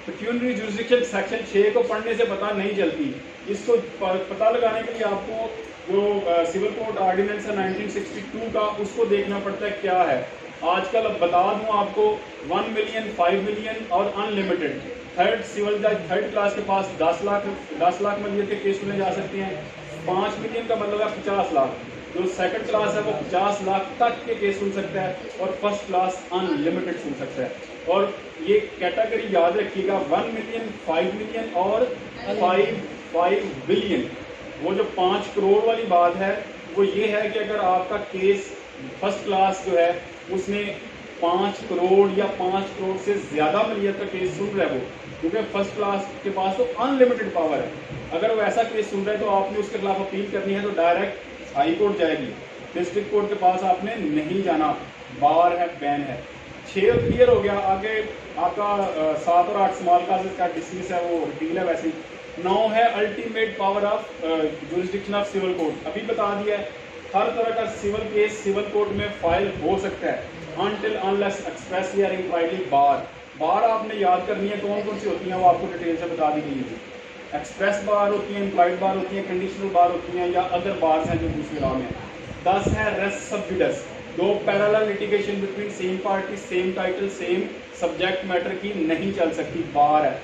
Pecuniary jurisdiction section 6 को पढ़ने से पता नहीं चलती। इसको पता लगाने के लिए आपको जो सिविल कोड ऑर्डिनेंस है 1962 का, उसको देखना पड़ता है क्या है। आजकल अब बता दूं आपको 1 मिलियन, 5 मिलियन और अनलिमिटेड। थर्ड सिविल जज थर्ड क्लास के पास 10 लाख मलियत के केस सुने जा सकते हैं। 5 मिलियन का मतलब है 50 लाख। जो सेकंड क्लास है वो 50 लाख तक के केस सुन सकता है और फर्स्ट क्लास अनलिमिटेड सुन सकता है। और ये कैटेगरी याद रखिएगा, 1 मिलियन, 5 मिलियन और 5 बिलियन। वो जो 5 करोड़ वाली बात है वो ये है कि अगर आपका केस फर्स्ट क्लास जो है उसने 5 करोड़ या 5 करोड़ से ज़्यादा मलियत का केस सुन रहा है वो, क्योंकि फर्स्ट क्लास के पास तो अनलिमिटेड पावर है। अगर वो ऐसा केस सुन रहा है तो आपने उसके खिलाफ अपील करनी है तो डायरेक्ट हाई कोर्ट जाएगी, डिस्ट्रिक्ट कोर्ट के पास आपने नहीं जाना, बार है, बैन है। 6 क्लियर हो गया। आगे आपका 7 और 8 स्मॉल क्लासेस का डिसमिस है, वो रिपील है वैसे। 9 है ultimate power of jurisdiction of civil court. अभी बता दिया है हर तरह का सिविल केस सिविल कोर्ट में फाइल हो सकता है अनटिल अनलेस एक्सप्रेसली और इम्प्लाइडली बार आपने याद करनी है कौन कौन सी होती हैं, वो आपको डिटेल से बता दी गई है। एक्सप्रेस बार होती हैं, इम्प्लाइड बार होती हैं, कंडीशनल बार होती हैं या अदर बार्स हैं जो दूसरे लॉ में। 10 है res sub judice, 2 parallel litigation between same party, same title, same subject matter की नहीं चल सकती, बार है।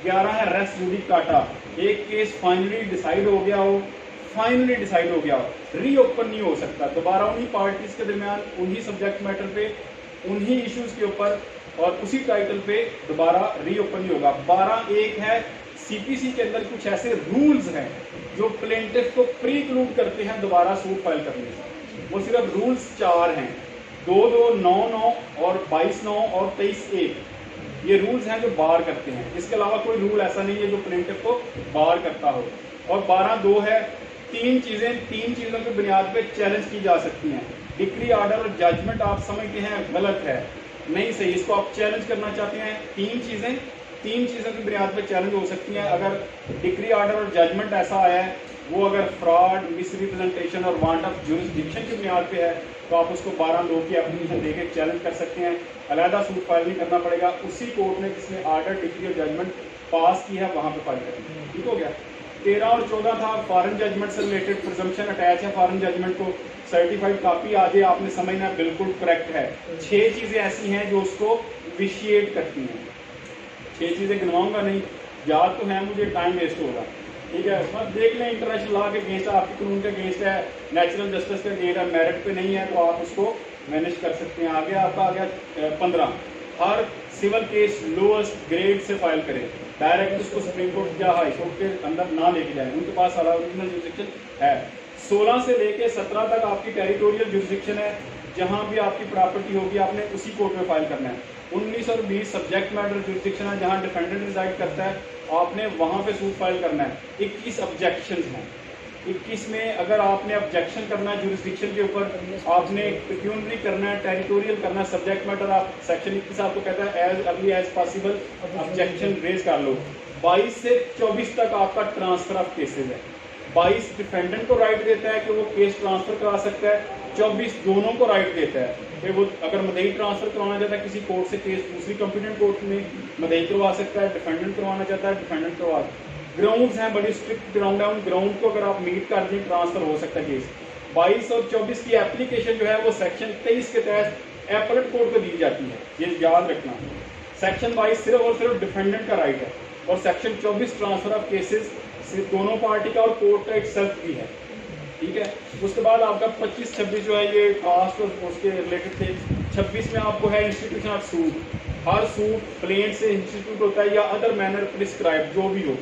11 है रेस जुडिकाटा, एक केस फाइनली डिसाइड हो गया हो, रीओपन नहीं हो सकता, दोबारा उन्हीं पार्टीज के दरमियान उन्हीं सब्जेक्ट मैटर पे उन्हीं इश्यूज के ऊपर और उसी टाइटल पे दोबारा रीओपन नहीं होगा। 12(1) है सीपीसी के अंदर कुछ ऐसे रूल्स हैं जो प्लेंटिफ को प्रीक्लूड करते हैं दोबारा सूट फाइल करने से। वो सिर्फ रूल्स 4 हैं, 2-2, 9-9 और 22-9 और 23-1, ये रूल्स हैं जो बार करते हैं। इसके अलावा कोई रूल ऐसा नहीं है जो प्लेंटिफ को बार करता हो। और 12-2 है, तीन चीज़ों की बुनियाद पे चैलेंज की जा सकती हैं। डिक्री, ऑर्डर और जजमेंट आप समझते हैं गलत है, नहीं सही, इसको आप चैलेंज करना चाहते हैं। तीन चीज़ों की बुनियाद पे चैलेंज हो सकती हैं। अगर डिक्री, ऑर्डर और जजमेंट ऐसा आया है, वो अगर फ्रॉड, मिसरिप्रेजेंटेशन और वांट ऑफ जुरिस्डिक्शन की बुनियाद पे है, तो आप उसको 12-2 की एप्लीकेशन देके चैलेंज कर सकते हैं। अलहदा सूट फाइल नहीं करना पड़ेगा, उसी कोर्ट ने जिसने ऑर्डर, डिक्री और जजमेंट पास की है वहाँ पे फाइल करेंगे। ठीक हो गया। 13 और 14 था फॉरेन जजमेंट से रिलेटेड, प्रिजम्पशन अटैच है फॉरेन जजमेंट को, सर्टिफाइड कॉपी आ जाए आपने समझना बिल्कुल करेक्ट है। 6 चीज़ें ऐसी हैं जो उसको विशिएट करती हैं। 6 चीज़ें गिनवाऊंगा नहीं, याद तो है मुझे, टाइम वेस्ट होगा। ठीक है, बस देख लें, इंटरनेशनल लॉ के अगेंस्ट है, आपके कानून के अगेंस्ट है, नेचुरल जस्टिस के अगेंस्ट है, मेरिट पे नहीं है, तो आप उसको मैनेज कर सकते हैं। आगे आपका आ गया 15, हर सिविल केस लोएस्ट ग्रेड से फाइल करें, डायरेक्ट उसको सुप्रीम कोर्ट या हाई कोर्ट के अंदर ना लेके जाएं, उनके पास ओरिजिनल जुरिस्डिक्शन है। 16 से लेके 17 तक आपकी टेरिटोरियल जुरिस्डिक्शन है, जहां भी आपकी प्रॉपर्टी होगी आपने उसी कोर्ट में फाइल करना है। 19 और 20 सब्जेक्ट मैटर जुरिस्डिक्शन है, जहां डिफेंडेंट रिजाइड करता है आपने वहां पे सूट फाइल करना है। 21 ऑब्जेक्शन हैं, 21 में अगर आपने ऑब्जेक्शन करना है जुरिस्डिक्शन के ऊपर, आपने पेक्यूनरी करना है, टेरिटोरियल करना है, सब्जेक्ट मैटर आप सेक्शन 21 आपको कहता है as early as possible objection raise कर लो। 22 से 24 तक आपका ट्रांसफर ऑफ केसेज है। 22 डिफेंडेंट को राइट देता है कि वो केस ट्रांसफर करा सकता है, 24 दोनों को राइट देता है कि वो अगर मदई ट्रांसफर करवाना चाहता है किसी कोर्ट से केस दूसरी कॉम्पिटेंट कोर्ट में, मदई करवा सकता है, डिफेंडेंट करवाना चाहता है, डिफेंडेंट करवा। ग्राउंड्स हैं, बड़ी स्ट्रिक्ट ग्राउंड है, उन ग्राउंड को अगर आप मीट कर दें ट्रांसफर हो सकता है केस। 22 और 24 की एप्लीकेशन जो है वो सेक्शन 23 के तहत एपलेट कोर्ट को दी जाती है, ये याद रखना। सेक्शन 22 सिर्फ और सिर्फ डिफेंडेंट का राइट है, और सेक्शन 24 ट्रांसफर ऑफ केसेस सिर्फ दोनों पार्टी का और कोर्ट का इटसेल्फ भी है। ठीक है, उसके बाद आपका 25-26 जो है ये कास्ट और उसके रिलेटेड थे। 26 में आपको है इंस्टीट्यूशन ऑफ सूट, हर सूट प्लेन से इंस्टीट्यूट होता है या अदर मैनर प्रिस्क्राइब जो भी हो।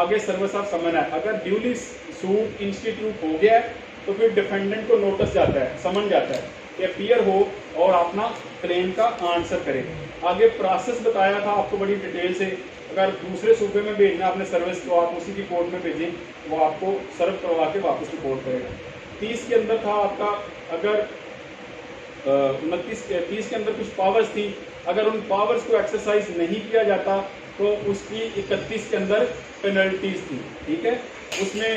आगे सर्विस ऑफ समन है, अगर ड्यूली सूट इंस्टीट्यूट हो गया है तो फिर डिफेंडेंट को नोटिस जाता है, समन जाता है कि अपीयर हो और अपना क्लेम का आंसर करे। आगे प्रोसेस बताया था आपको बड़ी डिटेल से, अगर दूसरे सूबे में भेजना आपने सर्विस तो आप उसी की कोर्ट में भेजें, वो आपको सर्व करवा के वापस रिपोर्ट करेगा। 30 के अंदर था आपका, अगर 30 के अंदर कुछ पावर्स थी, अगर उन पावर्स को एक्सरसाइज नहीं किया जाता तो उसकी 31 के अंदर पेनल्टीज थी। ठीक है, उसमें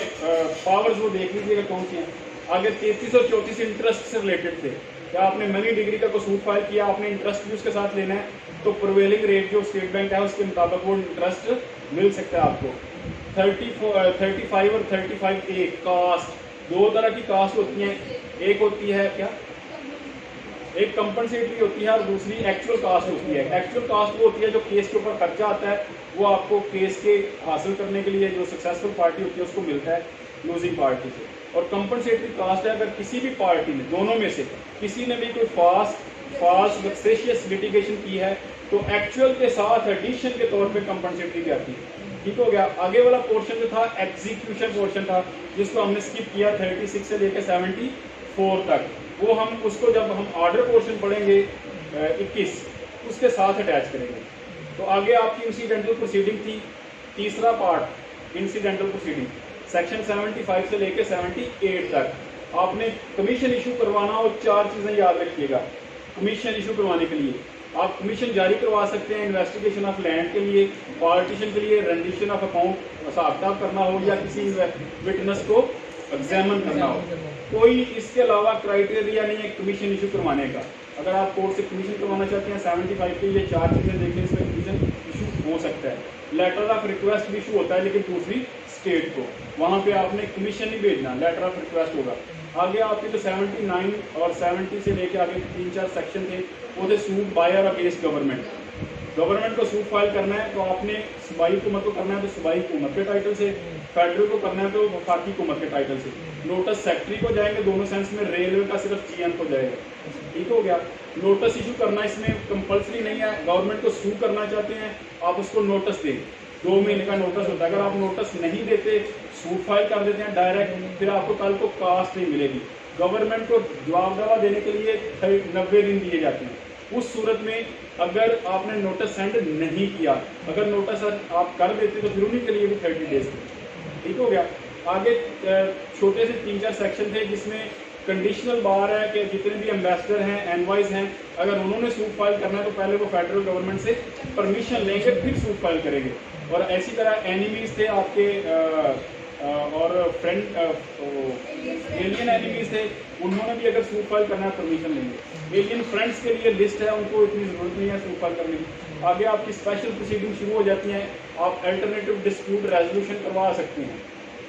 पावर्स वो देख लीजिएगा कौन सी हैं। आगे 33 और 34 इंटरेस्ट से रिलेटेड थे, क्या आपने मनी डिग्री का कोई सूट फाइल किया, आपने इंटरेस्ट भी उसके साथ लेना है, तो प्रिवेलिंग रेट जो स्टेट बैंक है उसके मुताबिक वो इंटरेस्ट मिल सकता है आपको। 35 और 35A कास्ट, दो तरह की कास्ट होती हैं, एक होती है क्या, एक कंपनसेटरी होती है और दूसरी एक्चुअल कास्ट होती है। एक्चुअल कास्ट वो होती है जो केस के ऊपर खर्चा आता है, वो आपको केस के हासिल करने के लिए जो सक्सेसफुल पार्टी होती है उसको मिलता है लूजिंग पार्टी से। और कंपनसेटरी कास्ट है अगर किसी भी पार्टी ने, दोनों में से किसी ने भी कोई फॉल्स वेक्सेशियस लिटिगेशन की है तो एक्चुअल के साथ एडिशन के तौर पे कंपनसेटरी आती है। ठीक हो गया। आगे वाला पोर्शन जो था एग्जीक्यूशन पोर्शन था, जिसको हमने स्किप किया 36 से लेकर 74 तक, वो हम उसको जब हम ऑर्डर पोर्शन पढ़ेंगे 21 उसके साथ अटैच करेंगे। तो आगे आपकी इंसिडेंटल प्रोसीडिंग थी, तीसरा पार्ट इंसिडेंटल प्रोसीडिंग, सेक्शन 75 से लेकर 78 तक आपने कमीशन इशू करवाना और 4 चीज़ें याद रखिएगा। कमीशन इशू करवाने के लिए आप कमीशन जारी करवा सकते हैं इन्वेस्टिगेशन ऑफ लैंड के लिए, पार्टीशन के लिए, रेंडिशन ऑफ अकाउंट हिसाब किताब करना हो या किसी विटनेस को एग्जामिन करना हो। कोई इसके अलावा क्राइटेरिया नहीं है कमीशन इशू करवाने का। अगर आप कोर्ट से कमीशन करवाना चाहते हैं 75 के ये 4 चीज़ें देखें, इसमें कमीशन इशू हो सकता है। लेटर ऑफ रिक्वेस्ट भी इशू होता है लेकिन दूसरी स्टेट को, वहाँ पे आपने कमीशन नहीं भेजना, लेटर ऑफ रिक्वेस्ट होगा। आगे आपके जो 79 और 70 से लेके आगे 3-4 सेक्शन थे वो थे suit by or against government. Government को सूट फाइल करना है तो आपने सूबाई हुकूमत को करना है तो सूबाई हुकूमत के टाइटल से, फेडरल को करना है तो वफाकी हुकूमत के टाइटल से। नोटिस सेक्रेटरी को जाएंगे दोनों सेंस में, रेलवे का सिर्फ GM को जाएगा। ठीक हो गया। नोटिस इशू करना इसमें कंपल्सरी नहीं है, गवर्नमेंट को सू करना चाहते हैं आप उसको नोटिस दें, 2 महीने का नोटिस होता है। अगर आप नोटिस नहीं देते सूट फाइल कर देते हैं डायरेक्ट, फिर आपको कल को कास्ट नहीं मिलेगी। गवर्नमेंट को जवाबदावा देने के लिए 90 दिन दिए जाते हैं। उस सूरत में अगर आपने नोटिस सेंड नहीं किया, अगर नोटिस आप कर देते तो फिर उन्हीं के लिए भी 30 डेज थे। ठीक हो गया। आगे छोटे से 3-4 सेक्शन थे जिसमें कंडीशनल बार है कि जितने भी एम्बेसडर हैं, एनवाइज हैं, अगर उन्होंने सूट फाइल करना है तो पहले वो फेडरल गवर्नमेंट से परमिशन लेंगे फिर सूट फाइल करेंगे। और ऐसी तरह एनिमीज थे आपके और फ्रेंड एलियन एनिमीज थे, उन्होंने भी अगर सूट फाइल करना है परमिशन लेंगे। एलियन फ्रेंड्स के लिए लिस्ट है, उनको इतनी ज़रूरत नहीं है सूट फाइल करने की। आगे आपकी स्पेशल प्रोसीडिंग शुरू हो जाती हैं, आप अल्टरनेटिव डिस्प्यूट रेजोल्यूशन करवा सकते हैं।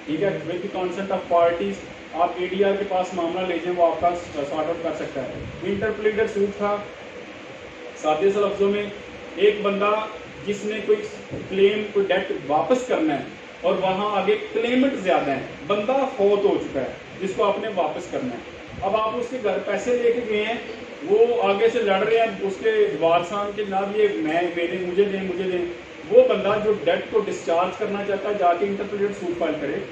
ठीक है, with the consent of parties आप एडीआर के पास मामला ले जाएं, वो आपका सॉर्ट आउट कर सकता है। इंटरप्लेटेड सूट था, सादे से लफ्जों में एक बंदा जिसने कोई क्लेम, कोई डेट वापस करना है और वहाँ आगे क्लेमेंट ज़्यादा है, बंदा फौत हो चुका है जिसको आपने वापस करना है। अब आप उसके घर पैसे लेके गए हैं, वो आगे से लड़ रहे हैं, उसके वारसान के जनाब ये मुझे दें। वो बंदा जो डेट को डिस्चार्ज करना चाहता है जाके इंटरप्रेटेड सूट फाइल करे,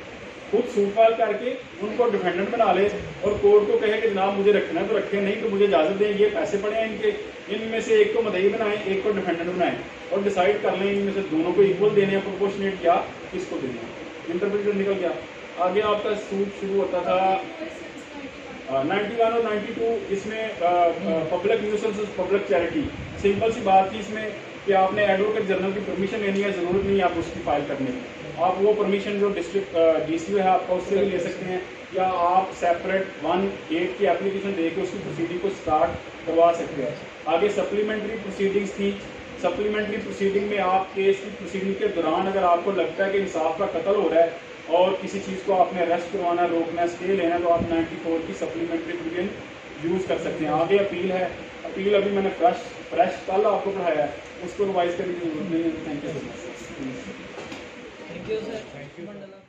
खुद सूट फाइल करके उनको डिफेंडेंट बना ले और कोर्ट को कहे कि जनाब मुझे रखना है तो रखें, नहीं तो मुझे इजाज़त दें, ये पैसे पड़े हैं इनके, इनमें से एक को मदई बनाएं, एक को डिफेंडेंट बनाएं और डिसाइड कर लें इनमें से दोनों को इक्वल देने हैं, प्रोपोर्शनेट या किसको देना है। इंटरप्रेटेड निकल गया। आगे आपका सूट शुरू होता था 91 और 92, इसमें public nuisance, public charity. Simple सी बात थी इसमें कि आपने एडवोकेट जनरल की परमिशन लेनी है, ज़रूरत नहीं है आप उसकी फाइल करने की। आप वो परमिशन जो डिस्ट्रिक्ट डीसीओ है आपका उससे भी ले सकते हैं, या आप सेपरेट 1/8 की एप्लीकेशन दे के उसकी प्रोसीडिंग को स्टार्ट करवा सकते हैं। आगे सप्लीमेंट्री प्रोसीडिंग्स थी। सप्लीमेंट्री प्रोसीडिंग में आप केस की प्रोसीडिंग के दौरान अगर आपको लगता है कि इंसाफ का कत्ल हो रहा है और किसी चीज़ को आपने अरेस्ट करवाना, रोकना, स्टे लेना, तो आप 94 की सप्लीमेंट्री प्रोविजन यूज़ कर सकते हैं। आगे अपील है, अपील अभी मैंने फ्रेश कल आपको पढ़ाया है, उसको रिवाइज करने की जरूरत नहीं है। Thank you so much. Thank you sir.